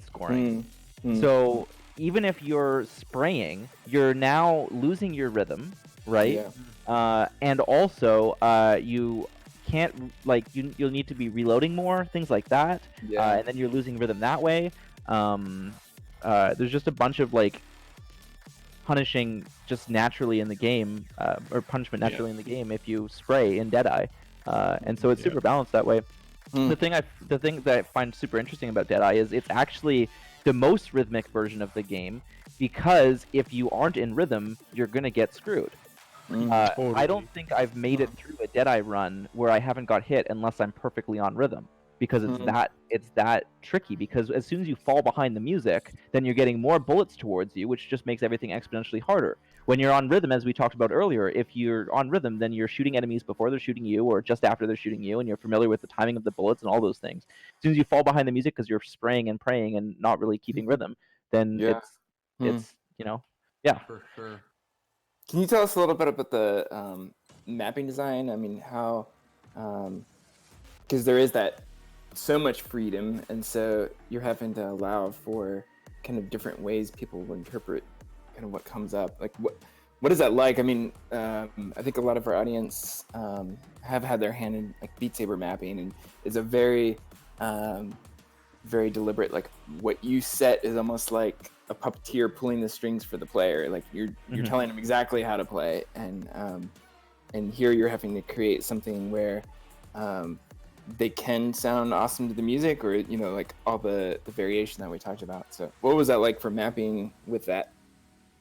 scoring. So even if you're spraying, you're now losing your rhythm, right? And also you can't you'll need to be reloading more, things like that, and then you're losing rhythm that way. There's just a bunch of punishing just naturally in the game, or punishment naturally in the game if you spray in Deadeye, and so it's super balanced that way. The thing that I find super interesting about Deadeye is it's actually the most rhythmic version of the game, because if you aren't in rhythm, you're gonna get screwed. Totally. I don't think I've made it through a Deadeye run where I haven't got hit unless I'm perfectly on rhythm, because it's that tricky. Because as soon as you fall behind the music, then you're getting more bullets towards you, which just makes everything exponentially harder. When you're on rhythm, as we talked about earlier, if you're on rhythm, then you're shooting enemies before they're shooting you or just after they're shooting you, and you're familiar with the timing of the bullets and all those things. As soon as you fall behind the music because you're spraying and praying and not really keeping rhythm, then it's For sure. Can you tell us a little bit about the mapping design? I mean, how, because there is that so much freedom, and so you're having to allow for kind of different ways people will interpret kind of what comes up. Like, what is that like? I mean, I think a lot of our audience have had their hand in Beat Saber mapping, and it's a very, very deliberate. Like, what you set is almost like a puppeteer pulling the strings for the player. Like you're telling them exactly how to play, and here you're having to create something where they can sound awesome to the music, or all the variation that we talked about. So what was that like for mapping with that?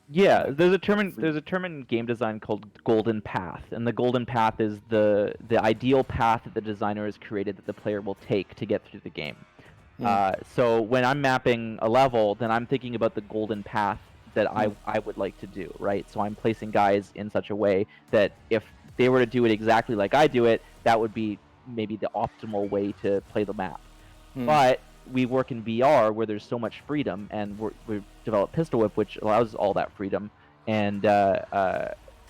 Yeah, there's a term in game design called golden path, and the golden path is the ideal path that the designer has created that the player will take to get through the game. So when I'm mapping a level, then I'm thinking about the golden path that I would like to do, right? So I'm placing guys in such a way that if they were to do it exactly like I do it, that would be maybe the optimal way to play the map. But we work in VR where there's so much freedom, and we've developed Pistol Whip, which allows all that freedom. And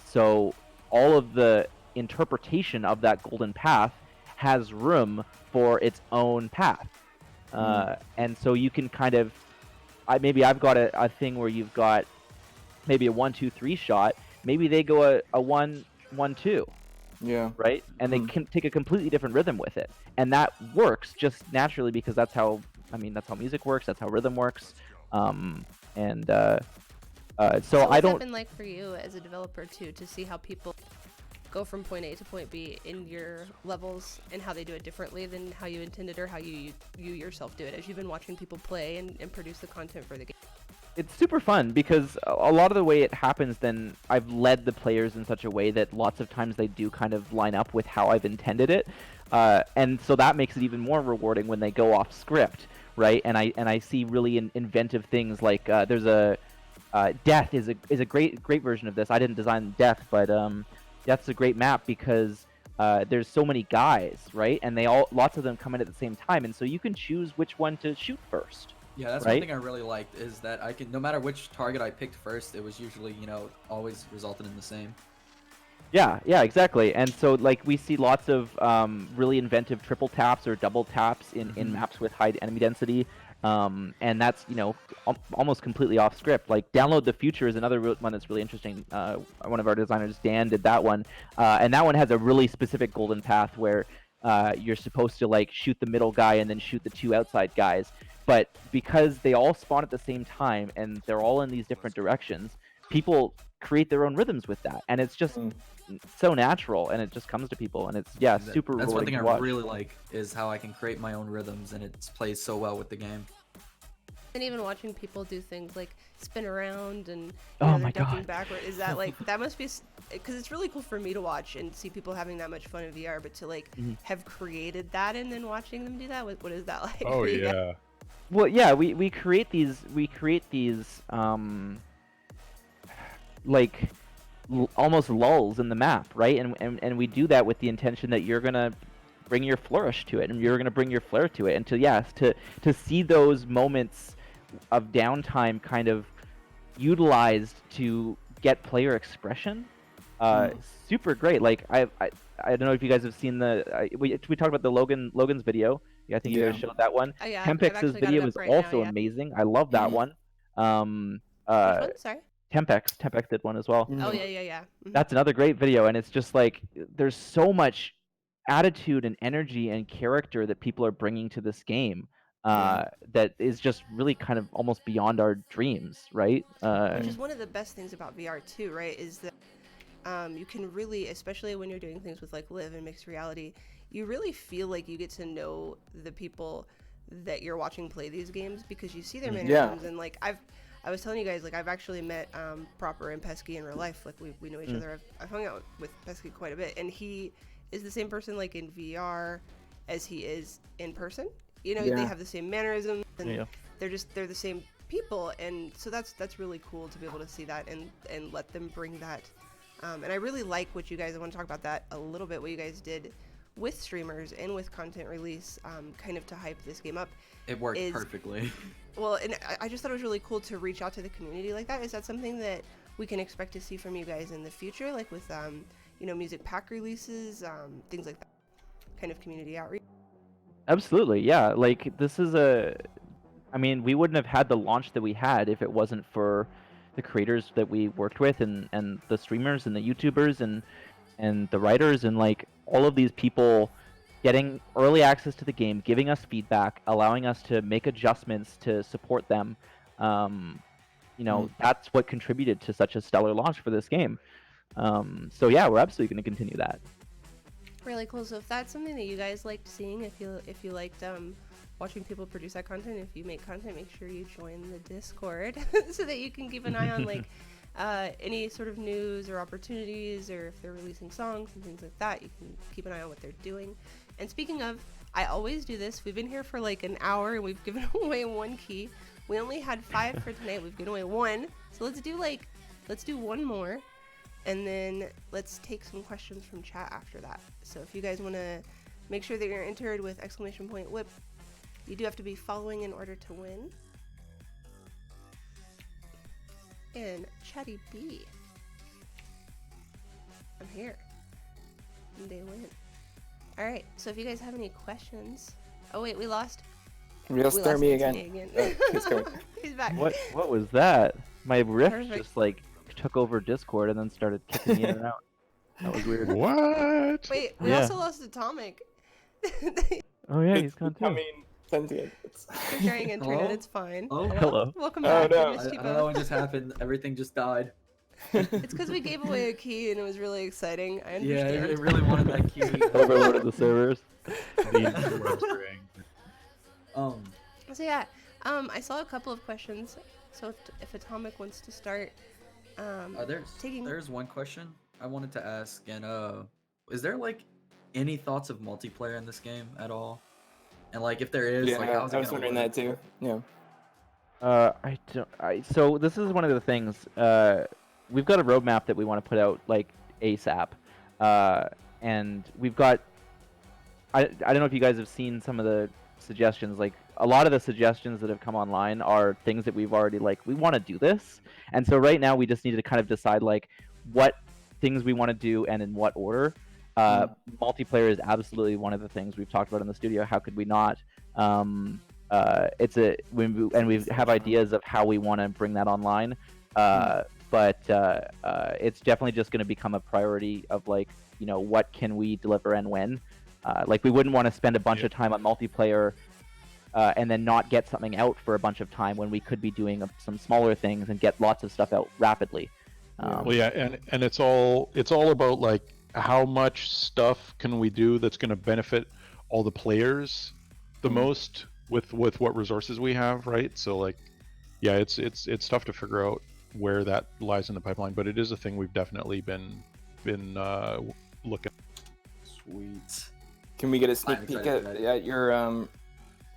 so all of the interpretation of that golden path has room for its own path. And so you can kind of, maybe I've got a thing where you've got maybe a 1-2-3 shot. Maybe they go a 1-1-2. Yeah. Right? And they can take a completely different rhythm with it. And that works just naturally because that's how music works, that's how rhythm works. So what's I don't... that been like for you as a developer too, to see how people go from point A to point B in your levels and how they do it differently than how you intended or how you yourself do it as you've been watching people play and produce the content for the game? it's super fun because a lot of the way it happens, then I've led the players in such a way that lots of times they do kind of line up with how I've intended it, and so that makes it even more rewarding when they go off script, right? And I see really inventive things like there's a Death is a great version of this. I didn't design Death, but Death's a great map because there's so many guys, right? And lots of them come in at the same time, and so you can choose which one to shoot first. Yeah, that's right? one thing I really liked is that I can, no matter which target I picked first, it was usually, always resulted in the same. Yeah, exactly. And so like we see lots of really inventive triple taps or double taps in maps with high enemy density. And that's, almost completely off script. Like Download the Future is another one that's really interesting. One of our designers, Dan, did that one. And that one has a really specific golden path where you're supposed to like shoot the middle guy and then shoot the two outside guys. But because they all spawn at the same time and they're all in these different directions, people create their own rhythms with that. And it's just so natural, and it just comes to people, and it's super That's one thing I watch. really like is how I can create my own rhythms, and it plays so well with the game. And even watching people do things like spin around and Oh they're my ducking God. backward, is that like that must be because it's really cool for me to watch and see people having that much fun in VR, but to like have created that and then watching them do that, what is that like? Oh for you guys? yeah. Well, yeah, we create these like almost lulls in the map, right? And we do that with the intention that you're gonna bring your flourish to it, and you're gonna bring your flair to it, and to see those moments of downtime kind of utilized to get player expression, super great. Like I don't know if you guys have seen we talked about the Logan's video. Yeah, I think you guys showed that one. Oh, yeah, I've Tempex's actually got it video up is right also now, yeah. amazing. I love that one. Which one? Sorry. Tempex did one as well. Oh yeah. Mhm. That's another great video, and it's just like there's so much attitude and energy and character that people are bringing to this game that is just really kind of almost beyond our dreams, right? Which is one of the best things about VR too, right? Is that you can really, especially when you're doing things with like live and mixed reality, you really feel like you get to know the people that you're watching play these games because you see their mannerisms. And like I was telling you guys, like I've actually met Proper and Pesky in real life. Like we know each other. I've hung out with Pesky quite a bit, and he is the same person like in VR as he is in person. They have the same mannerisms, and they're the same people, and so that's really cool to be able to see that and let them bring that. And I really like what you guys. I want to talk about that a little bit. What you guys did with streamers and with content release, kind of to hype this game up. It worked perfectly. Well, and I just thought it was really cool to reach out to the community like that. Is that something that we can expect to see from you guys in the future, like with music pack releases, things like that, kind of community outreach? Absolutely, yeah. Like this is we wouldn't have had the launch that we had if it wasn't for the creators that we worked with and the streamers and the YouTubers and the writers and like all of these people getting early access to the game, giving us feedback, allowing us to make adjustments to support them. That's what contributed to such a stellar launch for this game. So yeah, we're absolutely going to continue that. Really cool. So if that's something that you guys liked seeing, if you liked watching people produce that content, if you make content, make sure you join the Discord so that you can keep an eye on like any sort of news or opportunities, or if they're releasing songs and things like that, you can keep an eye on what they're doing. And speaking of, I always do this. We've been here for like an hour and we've given away one key. We only had 5 for tonight. We've given away 1. So let's do one more, and then let's take some questions from chat after that. So if you guys want to make sure that you're entered with !whip, you do have to be following in order to win. And Chatty B, I'm here. And they win. Alright, so if you guys have any questions... Oh wait, we lost... Real Thermyy again. He's going. He's back. What was that? My rift Perfect. just like took over Discord and then started kicking me in and out. That was weird. What? Wait, we Yeah. also lost Atomic. Oh yeah, he's gone too. I mean, sentient. You're sharing internet, Hello? it's fine. Oh, Hello. Welcome Oh, back. no. I I missed you don't know both. what just happened. Everything just died. It's because we gave away a key and it was really exciting. I Yeah, understand. it really wanted that key. Overloaded the servers. The So yeah, I saw a couple of questions So if Atomic wants to start taking... There's one question I wanted to ask, and is there like any thoughts of multiplayer in this game at all? And like if there is, Yeah, like how's it I was gonna wondering work? that too. Yeah. I don't. So this is one of the things. We've got a roadmap that we want to put out like ASAP, and we've got. I don't know if you guys have seen some of the suggestions. Like a lot of the suggestions that have come online are things that we've already like. We want to do this, and so right now we just need to kind of decide like what things we want to do and in what order. Multiplayer is absolutely one of the things we've talked about in the studio. How could we not? And we have ideas of how we want to bring that online, but it's definitely just going to become a priority of like, you know, what can we deliver and when. Like we wouldn't want to spend a bunch of time on multiplayer and then not get something out for a bunch of time when we could be doing some smaller things and get lots of stuff out rapidly. Well, yeah, and it's all about like how much stuff can we do that's going to benefit all the players the most with what resources we have, right? So like, yeah, it's tough to figure out where that lies in the pipeline, but it is a thing we've definitely been looking. Sweet. Can we get a sneak I'm peek excited for at your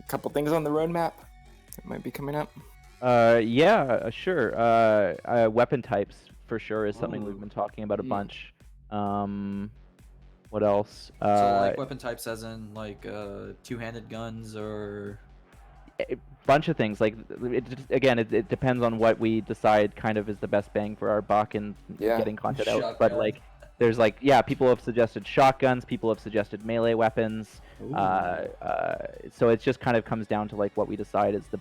couple things on the roadmap that might be coming up? Yeah, sure. Weapon types for sure is something we've Ooh. been talking about a bunch. What else? So like weapon types as in like two-handed guns or A bunch of things. Like it depends on what we decide kind of is the best bang for our buck and getting content out. But Shotgun. like there's like, yeah, people have suggested shotguns, people have suggested melee weapons. So it just kind of comes down to like what we decide is the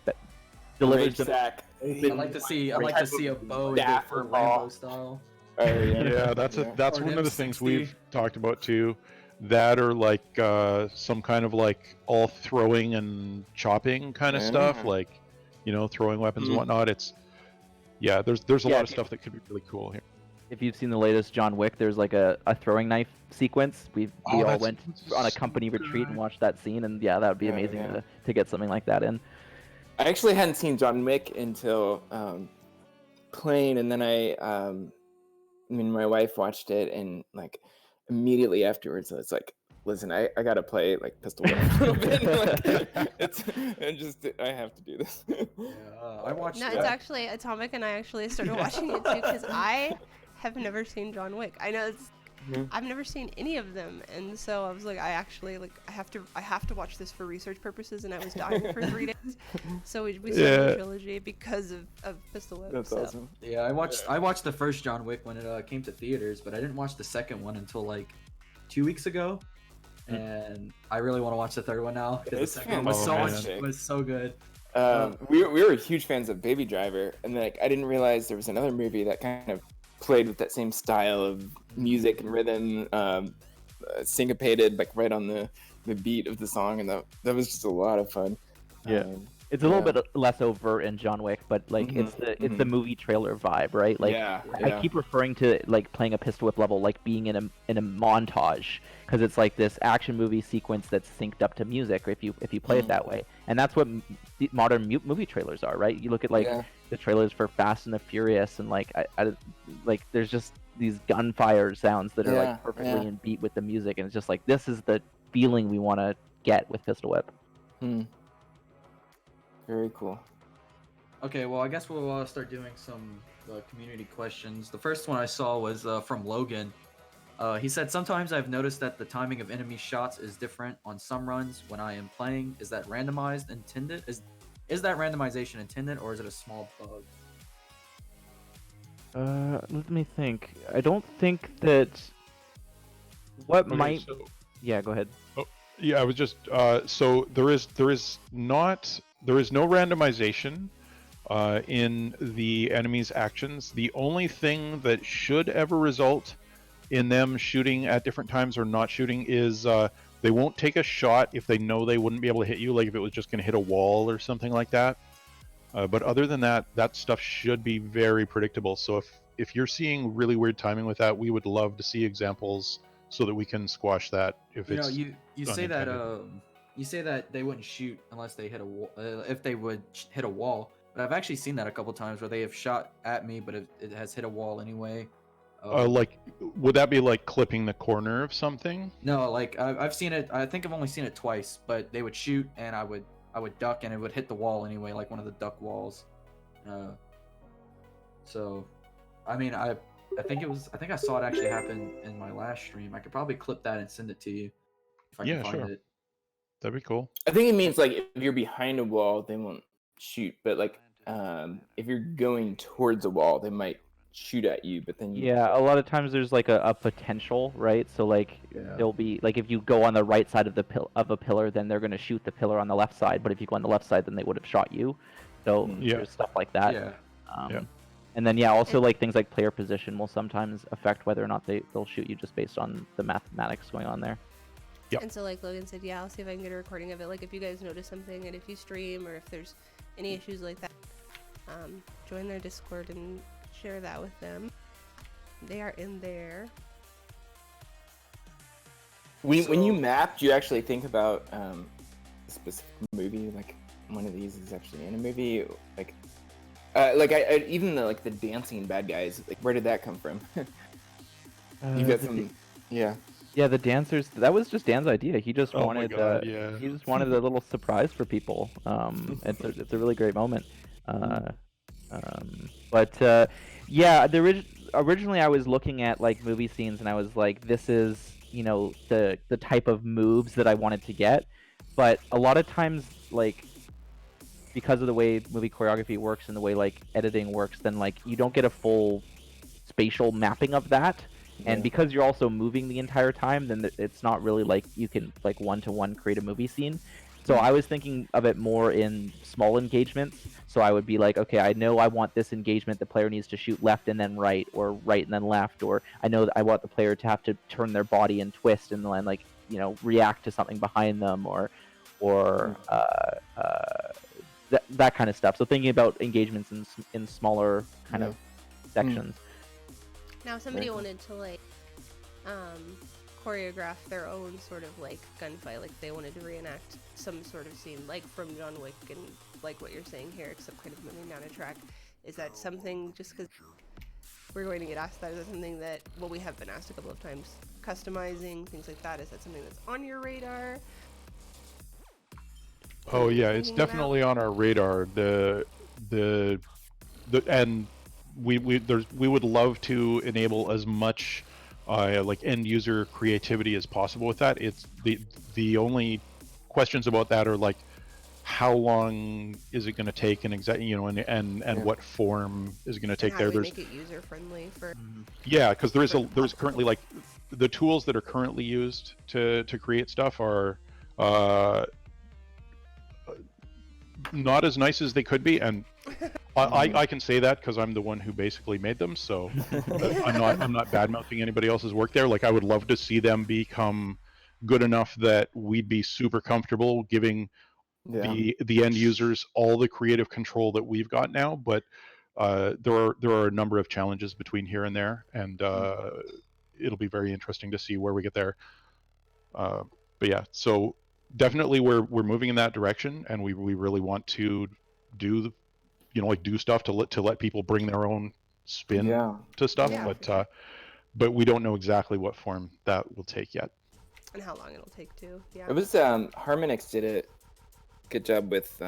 delivers the sack. I'd like to see a bow Yeah, for for Rambo style. Yeah, that's Or one of the M60. things we've talked about too. That or like some kind of like all throwing and chopping kind of stuff, like, you know, throwing weapons and whatnot. It's there's a lot of stuff that could be really cool here. If you've seen the latest John Wick, there's like a throwing knife sequence. We all went on a company retreat and watched that scene, and yeah, that would be amazing to get something like that in. I actually hadn't seen John Wick until playing, and then my wife watched it, and like immediately afterwards, I was like, "Listen, I gotta play like Pistol Whip a little bit. I have to do this." I watched. No, it's actually Atomic and I actually started watching it too because I have never seen John Wick. I know I've never seen any of them, and so I was like, I have to watch this for research purposes, and I was dying for 3 days. So we started the trilogy because of Pistol Whip. That's awesome. Yeah, I watched the first John Wick when it came to theaters, but I didn't watch the second one until like 2 weeks ago, and I really want to watch the third one now because the second one was so good. We were huge fans of Baby Driver, and like I didn't realize there was another movie that kind of played with that same style of music and rhythm, syncopated like right on the beat of the song, and that was just a lot of fun. It's a little bit less overt in John Wick, but like it's the movie trailer vibe, right? Like I keep referring to like playing a Pistol Whip level like being in a montage, because it's like this action movie sequence that's synced up to music, if you play it that way. And that's what modern movie trailers are, right? You look at like the trailers for Fast and the Furious, and like I like there's just these gunfire sounds that are like perfectly in beat with the music, and it's just like this is the feeling we want to get with Pistol Whip. Very cool. Okay, well, I guess we'll start doing some community questions. The first one I saw was from Logan. He said, "Sometimes I've noticed that the timing of enemy shots is different on some runs when I am playing. Is that randomized intended? Is that randomization intended, or is it a small bug?" Let me think. I don't think that. What might? Yeah, go ahead. Oh, yeah, I was just so there is no randomization in the enemy's actions. The only thing that should ever result in them shooting at different times or not shooting is they won't take a shot if they know they wouldn't be able to hit you, like if it was just going to hit a wall or something like that. But other than that, that stuff should be very predictable. So if you're seeing really weird timing with that, we would love to see examples so that we can squash that. If you it's know, you say that you say that they wouldn't shoot unless they hit a wall. If they would hit a wall, But I've actually seen that a couple times where they have shot at me, but it has hit a wall anyway. Like, would that be like clipping the corner of something? No, like I've seen it. I think I've only seen it twice, but they would shoot and I would duck and it would hit the wall anyway, like one of the duck walls. So, I mean, I think I saw it actually happen in my last stream. I could probably clip that and send it to you if I can find sure. it. That'd be cool. I think it means like if you're behind a wall, they won't shoot, but like if you're going towards a wall, they might shoot at you. But then Yeah, a lot of times there's like a potential, right? So like there'll be like if you go on the right side of a pillar, then they're gonna shoot the pillar on the left side. But if you go on the left side, then they would have shot you. So there's stuff like that. Yeah. And then also like things like player position will sometimes affect whether or not they'll shoot you just based on the mathematics going on there. Yep. And so like Logan said, yeah, I'll see if I can get a recording of it. Like if you guys notice something and if you stream or if there's any issues like that, join their Discord and share that with them. They are in there. When you map, do you actually think about a specific movie? Like one of these is actually in a movie. Like even the dancing bad guys. Like where did that come from? You got some, yeah. Yeah, the dancers. That was just Dan's idea. He just wanted. My God, He just wanted a little surprise for people. It's a really great moment. Yeah, originally I was looking at like movie scenes and I was like, this is the type of moves that I wanted to get, but a lot of times like because of the way movie choreography works and the way like editing works, then like you don't get a full spatial mapping of that. And because you're also moving the entire time, then it's not really like you can like one-to-one create a movie scene. So I was thinking of it more in small engagements. So I would be like, okay, I know I want this engagement. The player needs to shoot left and then right, or right and then left, or I know that I want the player to have to turn their body and twist and then like react to something behind them, or that kind of stuff. So thinking about engagements in smaller kind of sections. Now, if somebody wanted to like choreograph their own sort of like gunfight, like they wanted to reenact some sort of scene, like from John Wick, and like what you're saying here, except kind of moving down a track, is that something? Just because we're going to get asked that, is that something that we have been asked a couple of times? Customizing things like that, is that something that's on your radar? Oh yeah, it's definitely on our radar. And we would love to enable as much like end user creativity as possible with that. It's the only questions about that are like how long is it going to take, and and what form is it going to take. How do we make it user friendly for? Yeah, because there's currently like the tools that are currently used to create stuff are not as nice as they could be, and I can say that because I'm the one who basically made them, so I'm not bad mouthing anybody else's work there. Like I would love to see them become good enough that we'd be super comfortable giving the end users all the creative control that we've got now, but there are a number of challenges between here and there, and it'll be very interesting to see where we get there. But yeah, so definitely we're moving in that direction, and we really want to do do stuff to let people bring their own spin to stuff, but we don't know exactly what form that will take yet, and how long it'll take too. Yeah, it was HarmonX did a good job with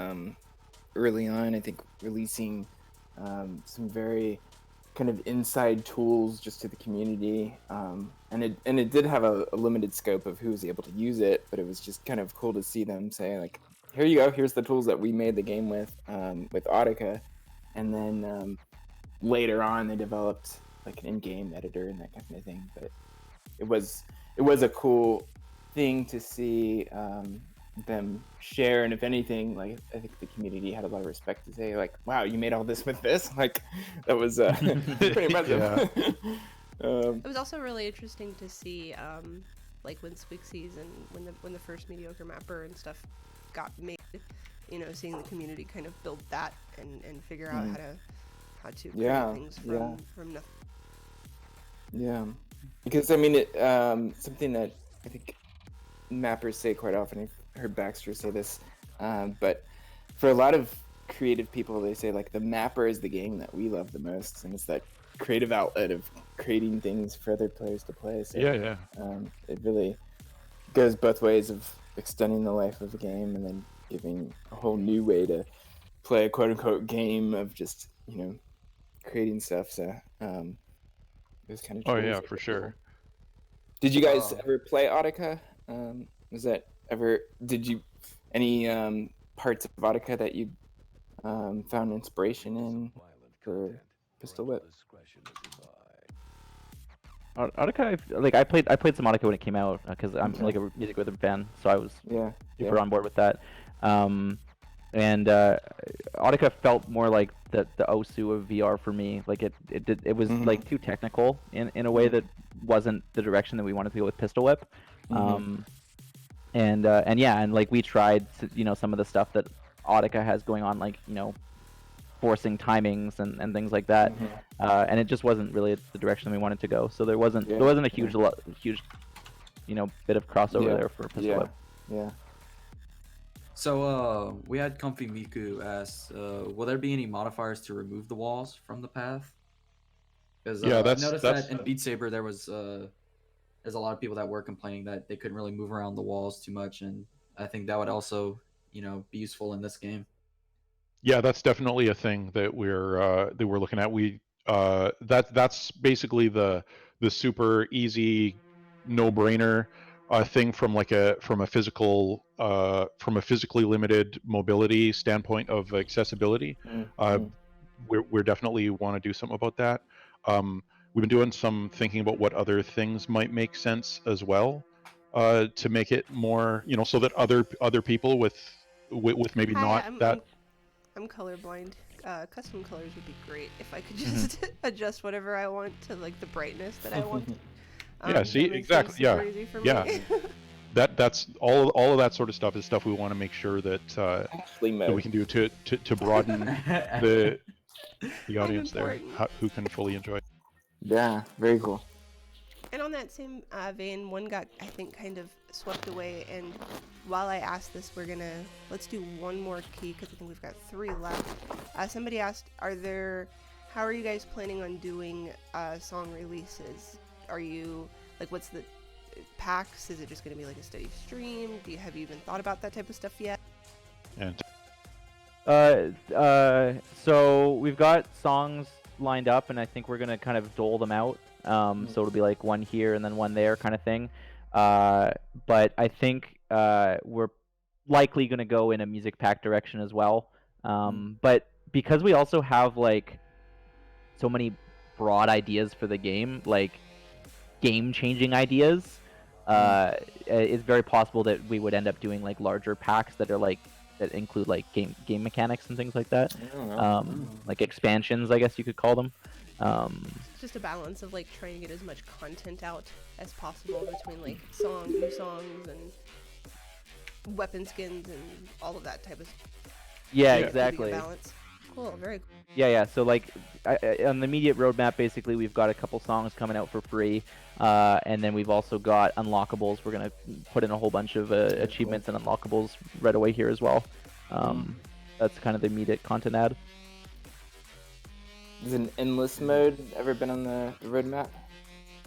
early on, I think, releasing some very kind of inside tools just to the community, and it did have a limited scope of who was able to use it, but it was just kind of cool to see them say like, here you go, here's the tools that we made the game with Audica, and then later on they developed like an in-game editor and that kind of thing. But it was a cool thing to see them share, and if anything, like I think the community had a lot of respect to say like, wow, you made all this with this, like that was pretty impressive. It was also really interesting to see like when Squeaksies and when the first mediocre mapper and stuff got made, seeing the community kind of build that and figure out how to create things from nothing. Yeah, because I mean, something that I think mappers say quite often. I've heard Baxter say this, but for a lot of creative people, they say like the mapper is the game that we love the most, and it's that creative outlet of creating things for other players to play. So, Yeah. It really goes both ways of extending the life of a game and then giving a whole new way to play a quote unquote game of just, creating stuff. So those kind of Oh tools yeah, are for cool. sure. Did you guys ever play Audica? Was that ever? Did you any parts of Audica that you found inspiration in for Pistol Whip? Audica, I played some Audica when it came out because I'm like a music rhythm fan, so I was super on board with that. And Audica felt more like the Osu of VR for me. Like it was like too technical in a way that wasn't the direction that we wanted to go with Pistol Whip. And like we tried some of the stuff that Audica has going on, like forcing timings and things like that, and it just wasn't really the direction we wanted to go. So there wasn't a huge bit of crossover there for Pistol Whip. Yeah. So we had Comfy Miku ask, will there be any modifiers to remove the walls from the path? Because I've noticed that in Beat Saber there's a lot of people that were complaining that they couldn't really move around the walls too much, and I think that would also be useful in this game. Yeah, that's definitely a thing that we're looking at. That's basically the super easy, no-brainer thing from a physically limited mobility standpoint of accessibility. We're definitely want to do something about that. We've been doing some thinking about what other things might make sense as well, to make it more, so that other people with maybe I'm colorblind. Custom colors would be great if I could just adjust whatever I want to like the brightness that I want. Yeah, see, exactly. Yeah, yeah. That's all of that sort of stuff is stuff we want to make sure that we can do to broaden the audience there, who can fully enjoy. Yeah, very cool. And on that same vein, one got, I think, kind of swept away. And while I asked this, let's do one more key because I think we've got 3 left. Somebody asked, how are you guys planning on doing song releases? Are you, what's the packs? Is it just going to be like a steady stream? Have you even thought about that type of stuff yet? And so we've got songs lined up, and I think we're gonna kind of dole them out. So it'll be like one here and then one there kind of thing. But I think we're likely gonna go in a music pack direction as well. But because we also have so many broad ideas for the game, game-changing ideas, it's very possible that we would end up doing larger packs that are that include game mechanics and things like that, like expansions, I guess you could call them. It's just a balance of trying to get as much content out as possible between new songs and weapon skins and all of that type of stuff. Yeah, exactly. Balance. Cool, very cool. Yeah. So on the immediate roadmap, basically we've got a couple songs coming out for free, and then we've also got unlockables. We're gonna put in a whole bunch of achievements and unlockables right away here as well. That's kind of the immediate content ad. Has an endless mode ever been on the roadmap?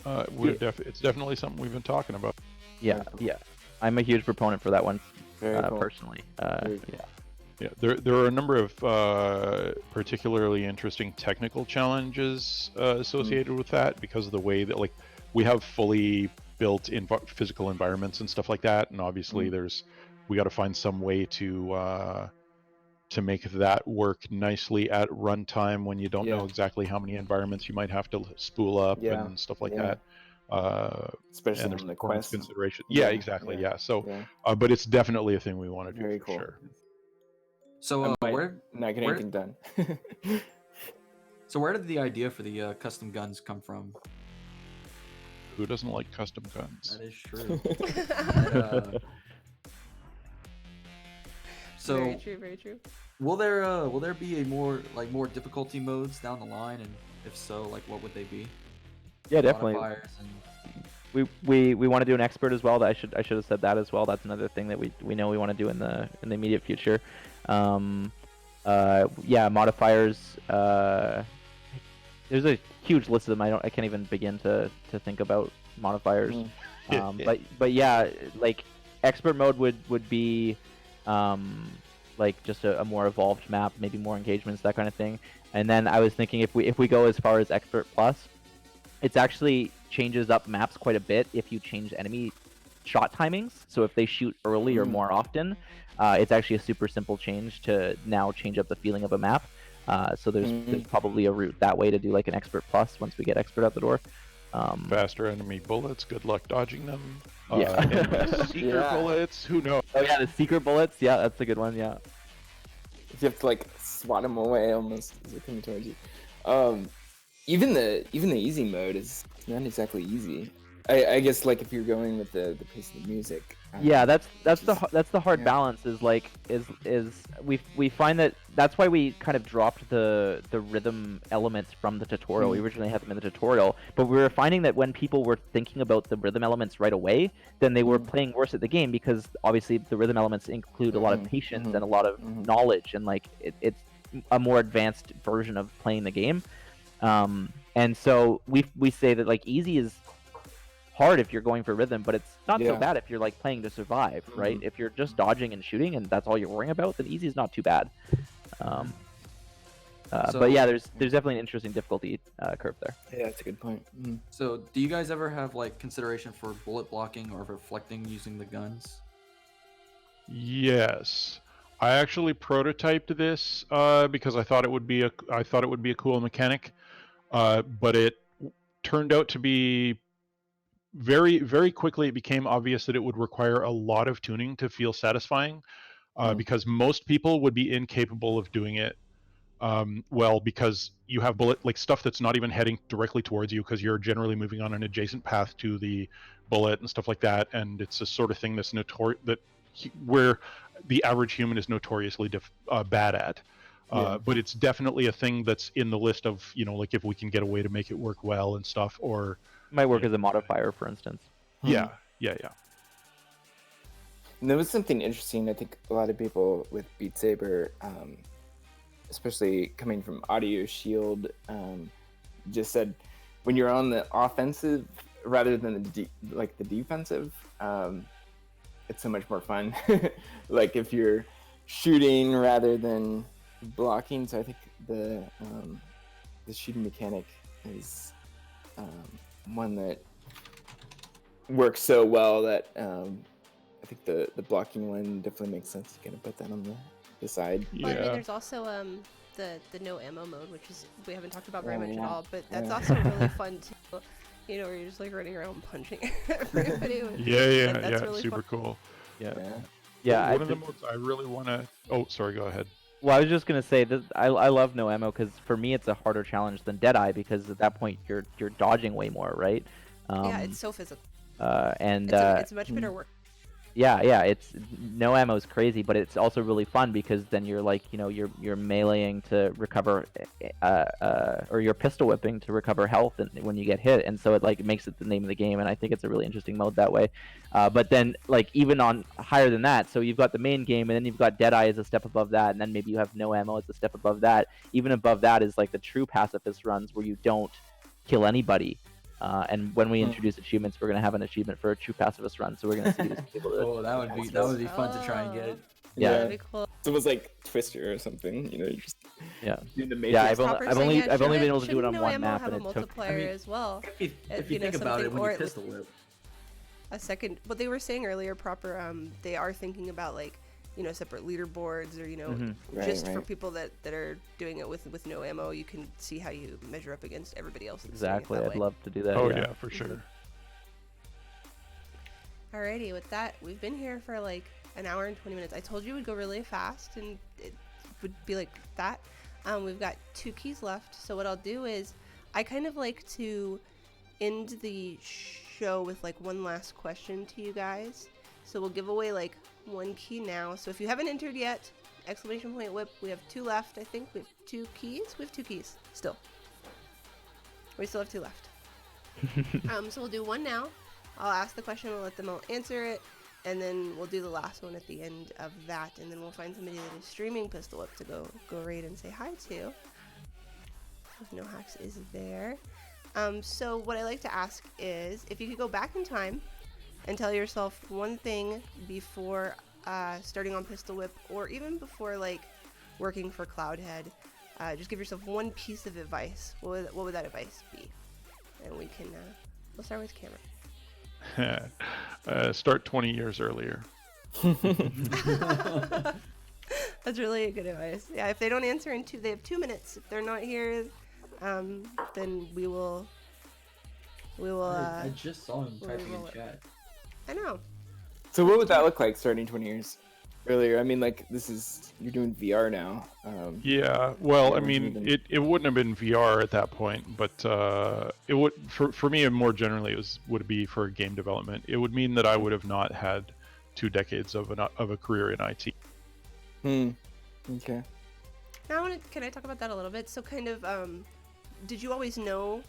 It's definitely something we've been talking about. Yeah. I'm a huge proponent for that one, Very cool. personally. Yeah, there are a number of particularly interesting technical challenges associated with that because of the way that we have fully built physical environments and stuff like that, and obviously we got to find some way to make that work nicely at runtime when you don't know exactly how many environments you might have to spool up and stuff like that. Especially on the quest consideration. Yeah, exactly. Yeah. So, but it's definitely a thing we want to do. Very for cool. Sure. So not getting anything done. So where did the idea for the custom guns come from? Who doesn't like custom guns? That is true. So very true. Will there be a more difficulty modes down the line, and if so, what would they be? Yeah, definitely. Modifiers and... We want to do an expert as well. I should have said that as well. That's another thing that we know we want to do in the immediate future. Yeah, modifiers. There's a huge list of them. I can't even begin to think about modifiers. But yeah, like expert mode would be like just a more evolved map, maybe more engagements, that kind of thing. And then I was thinking if we go as far as expert plus, it's actually changes up maps quite a bit if you change enemy shot timings. So if they shoot early or more often, it's actually a super simple change to now change up the feeling of a map. So there's probably a route that way to do like an expert plus once we get expert out the door. Faster enemy bullets, good luck dodging them. Yeah. Enemy secret bullets, who knows? Oh yeah, the secret bullets. Yeah, that's a good one. Yeah. If you have to like swat them away almost as they're coming towards you. Even the easy mode is not exactly easy. I guess like if you're going with the pace of the music. Yeah, that's the hard balance. Is like we find that's why we kind of dropped the rhythm elements from the tutorial. We originally had them in the tutorial, but we were finding that when people were thinking about the rhythm elements right away, then they were playing worse at the game, because obviously the rhythm elements include a lot of patience and a lot of knowledge, and like it's a more advanced version of playing the game. And so we say that like easy is hard if you're going for rhythm, but it's not so bad if you're like playing to survive, right? If you're just dodging and shooting and that's all you're worrying about, then easy is not too bad. But yeah, there's definitely an interesting difficulty curve there. Yeah, that's a good point. So do you guys ever have like consideration for bullet blocking or reflecting using the guns? Yes, I actually prototyped this because I thought it would be a cool mechanic, but it turned out to be very, very quickly. It became obvious that it would require a lot of tuning to feel satisfying, because most people would be incapable of doing it well, because you have bullet like stuff that's not even heading directly towards you, because you're generally moving on an adjacent path to the bullet and stuff like that, and it's a sort of thing that's where the average human is notoriously bad at. But it's definitely a thing that's in the list of, like if we can get a way to make it work well and stuff, or Might work as a modifier, for instance. Yeah. And there was something interesting. I think a lot of people with Beat Saber, especially coming from Audio Shield, just said when you're on the offensive rather than the defensive, it's so much more fun. Like if you're shooting rather than blocking. So I think the shooting mechanic is one that works so well that I think the blocking one definitely makes sense to kind of put that on the side. Well, I mean, there's also the no ammo mode, which is we haven't talked about very much at all, but that's also really fun too. Where you're just like running around punching everybody. That's really super fun. cool. Yeah. One of the modes I really want to. Oh, sorry. Go ahead. Well, I was just gonna say that I love no ammo because for me it's a harder challenge than Deadeye, because at that point you're dodging way more, right? Yeah, it's so physical. And it's much better work. Yeah, it's no ammo is crazy, but it's also really fun because then you're like, you're meleeing to recover, or you're pistol whipping to recover health when you get hit, and so it like makes it the name of the game, and I think it's a really interesting mode that way. But then like even on higher than that, so you've got the main game, and then you've got Deadeye as a step above that, and then maybe you have no ammo as a step above that. Even above that is like the true pacifist runs where you don't kill anybody. And when we introduce achievements, we're gonna have an achievement for a true pacifist run. So we're gonna see people. Oh, that would be fun to try and get. Yeah, that'd be cool. It was like Twister or something, you're just doing the Matrix. Yeah, I've only been able to do it on no one ammo map, have and a it took. multiplier as well. If you think about it, when you pistol whip. A second, what they were saying earlier, they are thinking about like, separate leaderboards, or just for people that are doing it with no ammo, you can see how you measure up against everybody else. Exactly, I'd love to do that. Oh yeah, for sure. Alrighty, with that, we've been here for like an hour and 20 minutes. I told you it would go really fast, and it would be like that. We've got 2 keys left, so what I'll do is I kind of like to end the show with like one last question to you guys. So we'll give away like 1 key now. So if you haven't entered yet, !whip. We have 2 left, I think. We have 2 keys. We have 2 keys still. We still have 2 left. So we'll do one now. I'll ask the question. We'll let them all answer it. and then we'll do the last one at the end of that, and then we'll find somebody that is streaming Pistol Whip to go raid and say hi to. If No Hacks is there. So what I like to ask is if you could go back in time and tell yourself one thing before starting on Pistol Whip, or even before like working for Cloudhead, just give yourself one piece of advice. What would that advice be? And we can we'll start with Cameron. Start 20 years earlier. That's really good advice. Yeah, if they don't answer they have 2 minutes. If they're not here, then we will. I just saw him we'll typing roll in it. chat. I know. So what would that look like starting 20 years earlier? I mean, like you're doing VR now. Yeah, well, I Yeah, mean, even- it wouldn't have been VR at that point, but it would for me, and more generally, would be for game development. It would mean that I would have not had 2 decades of a career in IT. Okay. Now, can I talk about that a little bit? So, kind of, did you always know?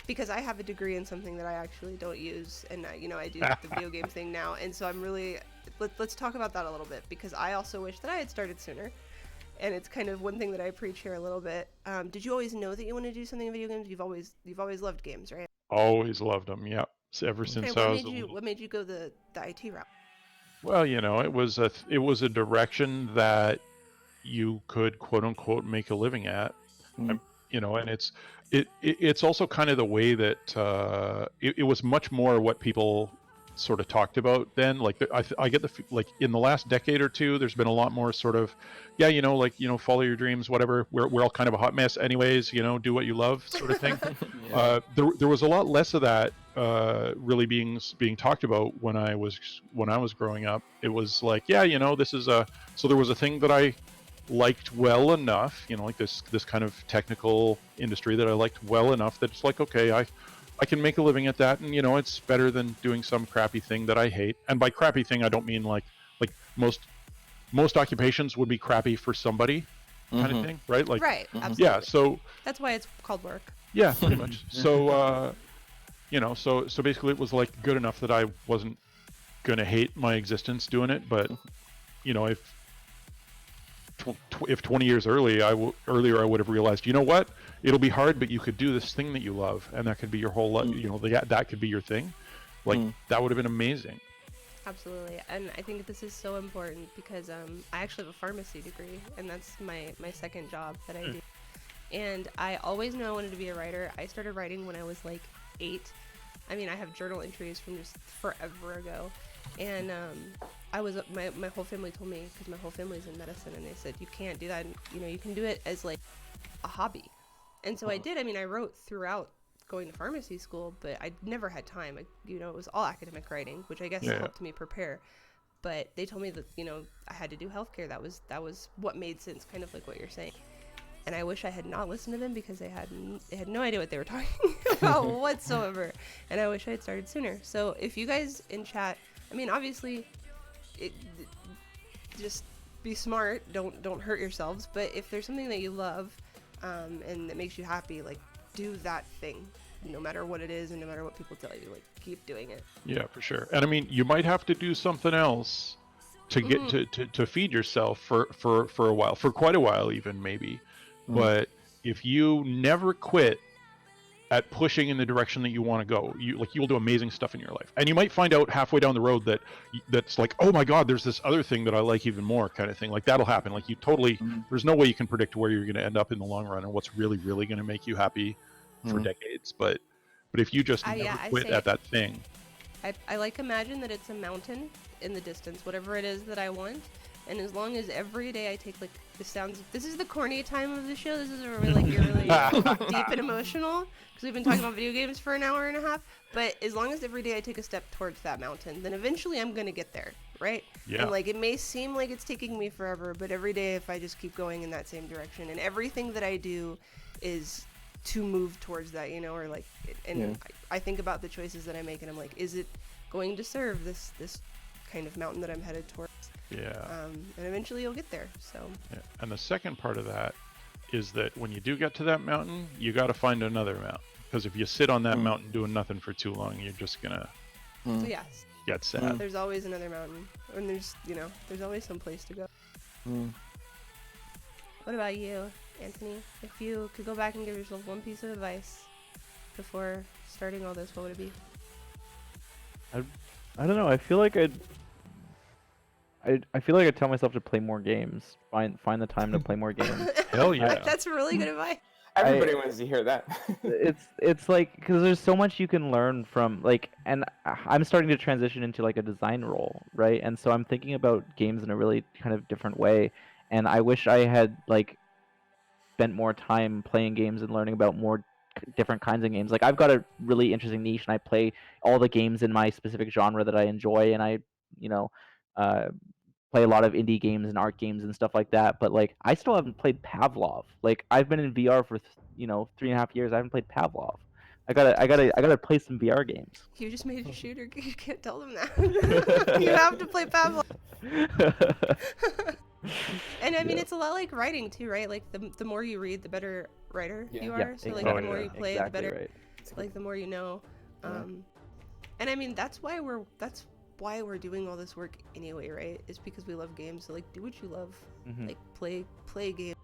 Because I have a degree in something that I actually don't use, and I do the video game thing now, and so I'm really. Let's talk about that a little bit, because I also wish that I had started sooner, and it's kind of one thing that I preach here a little bit. Did you always know that you want to do something in video games? You've always loved games, right? Always loved them. Yeah, ever since I was. What made you go the IT route? Well, it was a direction that you could quote unquote make a living at. Mm. And it's also kind of the way that it was much more what people sort of talked about then. Like I get like in the last decade or two, there's been a lot more sort of, follow your dreams, whatever. We're all kind of a hot mess anyways. Do what you love, sort of thing. Yeah. There was a lot less of that really being talked about when I was growing up. It was like, this is so there was a thing that I liked well enough, like this kind of technical industry that I liked well enough that it's like, okay, I can make a living at that, and it's better than doing some crappy thing that I hate. And by crappy thing, I don't mean like most occupations would be crappy for somebody kind of thing, right? Like, Right. Mhm. Absolutely. yeah. So That's why it's called work. yeah, pretty much. So so basically, it was like good enough that I wasn't gonna hate my existence doing it, but if 20 years earlier I would have realized, what, it'll be hard, but you could do this thing that you love, and that could be your whole life. That could be your thing. Like that would have been amazing. Absolutely, and I think this is so important because I actually have a pharmacy degree, and that's my second job that I do. And I always knew I wanted to be a writer. I started writing when I was like 8. I mean, I have journal entries from just forever ago. And my whole family told me, because my whole family's in medicine, and they said, you can't do that. You can do it as like a hobby. And so I did. I mean, I wrote throughout going to pharmacy school, but I never had time. It was all academic writing, which I guess helped me prepare. But they told me that, I had to do healthcare. That was what made sense, kind of like what you're saying. And I wish I had not listened to them, because they had no idea what they were talking about whatsoever. And I wish I had started sooner. So if you guys in chat, I mean, obviously, just be smart. Don't hurt yourselves. But if there's something that you love, and that makes you happy, like, do that thing, no matter what it is, and no matter what people tell you. Like, keep doing it. Yeah, for sure. And I mean, you might have to do something else to get to feed yourself for a while, for quite a while even, maybe. But if you never quit at pushing in the direction that you want to go, you'll do amazing stuff in your life. And you might find out halfway down the road that's like, oh my god, there's this other thing that I like even more, kind of thing. Like, that'll happen. Like, you totally there's no way you can predict where you're going to end up in the long run and what's really going to make you happy for decades. But if you just never quit at that thing. I like imagine that it's a mountain in the distance, whatever it is that I want. And as long as every day I take, like, this is the corny time of the show. This is where you're really deep and emotional, because we've been talking about video games for an hour and a half. But as long as every day I take a step towards that mountain, then eventually I'm going to get there, right? Yeah. And, like, it may seem like it's taking me forever, but every day, if I just keep going in that same direction, and everything that I do is to move towards that, or like, and I think about the choices that I make, and I'm like, is it going to serve this kind of mountain that I'm headed towards? Yeah. And eventually you'll get there. So. Yeah. And the second part of that is that when you do get to that mountain, you got to find another mountain, because if you sit on that mountain doing nothing for too long, you're just gonna. So yes, That's sad. There's always another mountain, and there's always some place to go. What about you, Anthony? If you could go back and give yourself one piece of advice before starting all this, what would it be? I don't know. I feel like I feel like I tell myself to play more games. Find the time to play more games. Hell yeah. That's really good advice. Everybody wants to hear that. It's like, because there's so much you can learn from, like, and I'm starting to transition into like a design role, right? And so I'm thinking about games in a really kind of different way, and I wish I had like spent more time playing games and learning about more different kinds of games. Like, I've got a really interesting niche, and I play all the games in my specific genre that I enjoy, and I play a lot of indie games and art games and stuff like that. But like, I still haven't played Pavlov. Like, I've been in VR for 3.5 years. I haven't played Pavlov. I gotta play some VR games. You just made a shooter. You can't tell them that. You have to play Pavlov. And I mean, it's a lot like writing too, right? Like the more you read, the better writer you are. So like the more you play, exactly the better. right. Like the more you know. And I mean, that's why we're doing all this work anyway, right? It's because we love games. So like, do what you love. Like play games.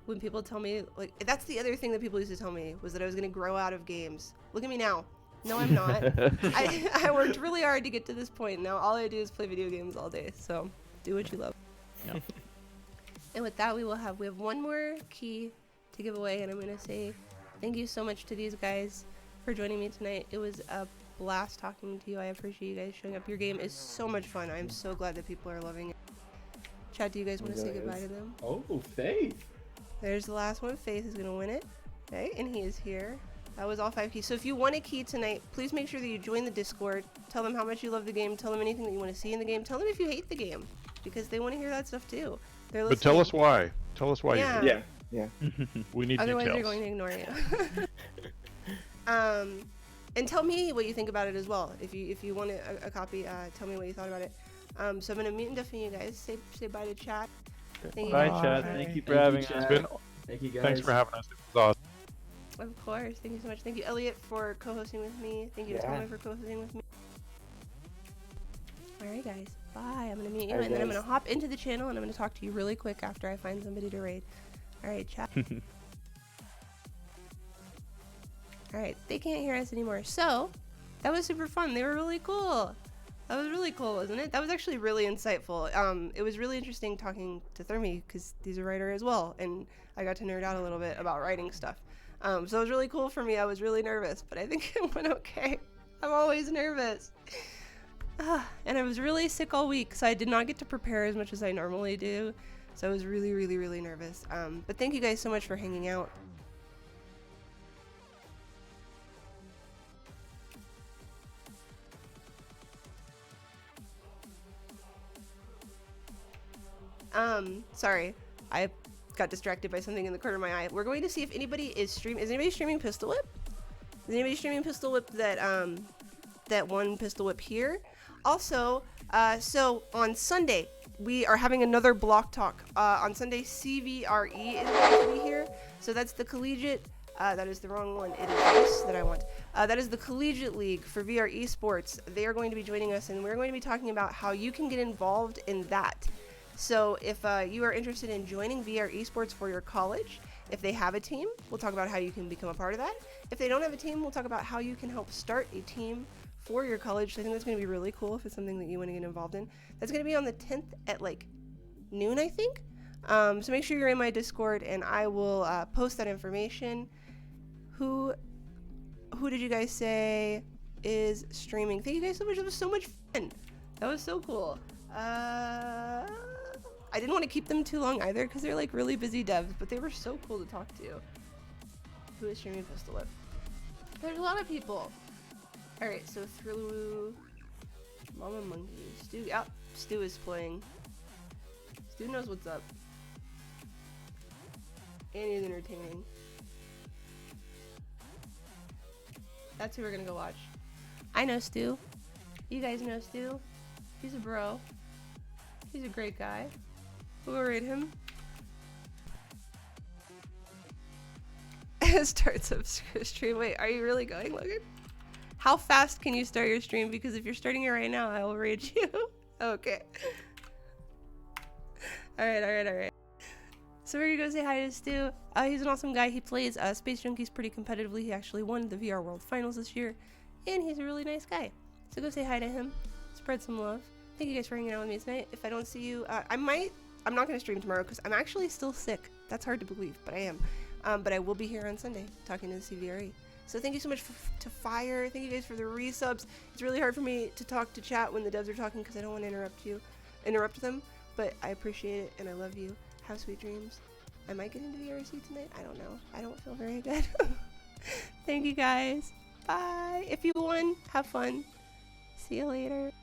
When people tell me, like, that's the other thing that people used to tell me, was that I was gonna grow out of games. Look at me now. No, I'm not. I worked really hard to get to this point. Now all I do is play video games all day. So do what you love. Yeah. And with that, we have one more key to give away, and I'm gonna say thank you so much to these guys for joining me tonight. It was a blast talking to you. I appreciate you guys showing up. Your game is so much fun. I'm so glad that people are loving it. Chad, do you guys want to say goodbye to them? Oh, Faith. There's the last one. Faith is gonna win it. Okay, and he is here. That was all 5 keys. So if you won a key tonight, please make sure that you join the Discord. Tell them how much you love the game. Tell them anything that you want to see in the game. Tell them if you hate the game, because they want to hear that stuff too. They're listening. But tell us why. Tell us why. Yeah. You hate Yeah. We need Otherwise, details. they're going to ignore you. And tell me what you think about it as well. If you want a copy, tell me what you thought about it. So I'm gonna mute and deafen you guys. Say bye to chat. Thank you Bye, guys. Chad. Thank you for having us. Thank you guys. Thanks for having us. It was awesome. Of course. Thank you so much. Thank you, Elliot, for co-hosting with me. Thank you, Tommy, for co-hosting with me. Alright, guys. Bye. I'm gonna mute you, and then I'm gonna hop into the channel, and I'm gonna talk to you really quick after I find somebody to raid. Alright, chat. Alright, they can't hear us anymore. So, that was super fun. They were really cool. That was really cool, wasn't it? That was actually really insightful. It was really interesting talking to thermyy, because he's a writer as well, and I got to nerd out a little bit about writing stuff. So it was really cool for me. I was really nervous, but I think it went okay. I'm always nervous. And I was really sick all week, so I did not get to prepare as much as I normally do. So I was really, really, really nervous. But thank you guys so much for hanging out. Sorry. I got distracted by something in the corner of my eye. We're going to see if anybody is streaming. Is anybody streaming Pistol Whip? Is anybody streaming Pistol Whip that one Pistol Whip here? Also, so on Sunday, we are having another BloqTalk. On Sunday, CVRE is going to be here. So that's the collegiate, that is the wrong one. It is this that I want. That is the Collegiate League for VR Esports. They are going to be joining us, and we're going to be talking about how you can get involved in that. So if you are interested in joining VR Esports for your college, if they have a team, we'll talk about how you can become a part of that. If they don't have a team, we'll talk about how you can help start a team for your college. So I think that's going to be really cool if it's something that you want to get involved in. That's going to be on the 10th at like noon, I think. So make sure you're in my Discord, and I will post that information. Who did you guys say is streaming? Thank you guys so much. It was so much fun. That was so cool. I didn't want to keep them too long either, because they're like really busy devs, but they were so cool to talk to. Who is streaming Pistol Whip? There's a lot of people. Alright, so through Mama Monkey. Stu, yep, Stu is playing. Stu knows what's up. And he's entertaining. That's who we're gonna go watch. I know Stu. You guys know Stu. He's a bro. He's a great guy. We'll rate him. Starts up stream. Wait, are you really going, Logan? How fast can you start your stream? Because if you're starting it right now, I will rage you. Okay. Alright. So we're gonna go say hi to Stu. He's an awesome guy. He plays Space Junkies pretty competitively. He actually won the VR World Finals this year. And he's a really nice guy. So go say hi to him. Spread some love. Thank you guys for hanging out with me tonight. If I don't see you, I'm not gonna stream tomorrow because I'm actually still sick. That's hard to believe, but I am. But I will be here on Sunday talking to the CVRE. So thank you so much to Fire. Thank you guys for the resubs. It's really hard for me to talk to chat when the devs are talking because I don't want to interrupt them. But I appreciate it and I love you. Have sweet dreams. I might get into VRC tonight. I don't know. I don't feel very good. Thank you guys. Bye. If you won, have fun. See you later.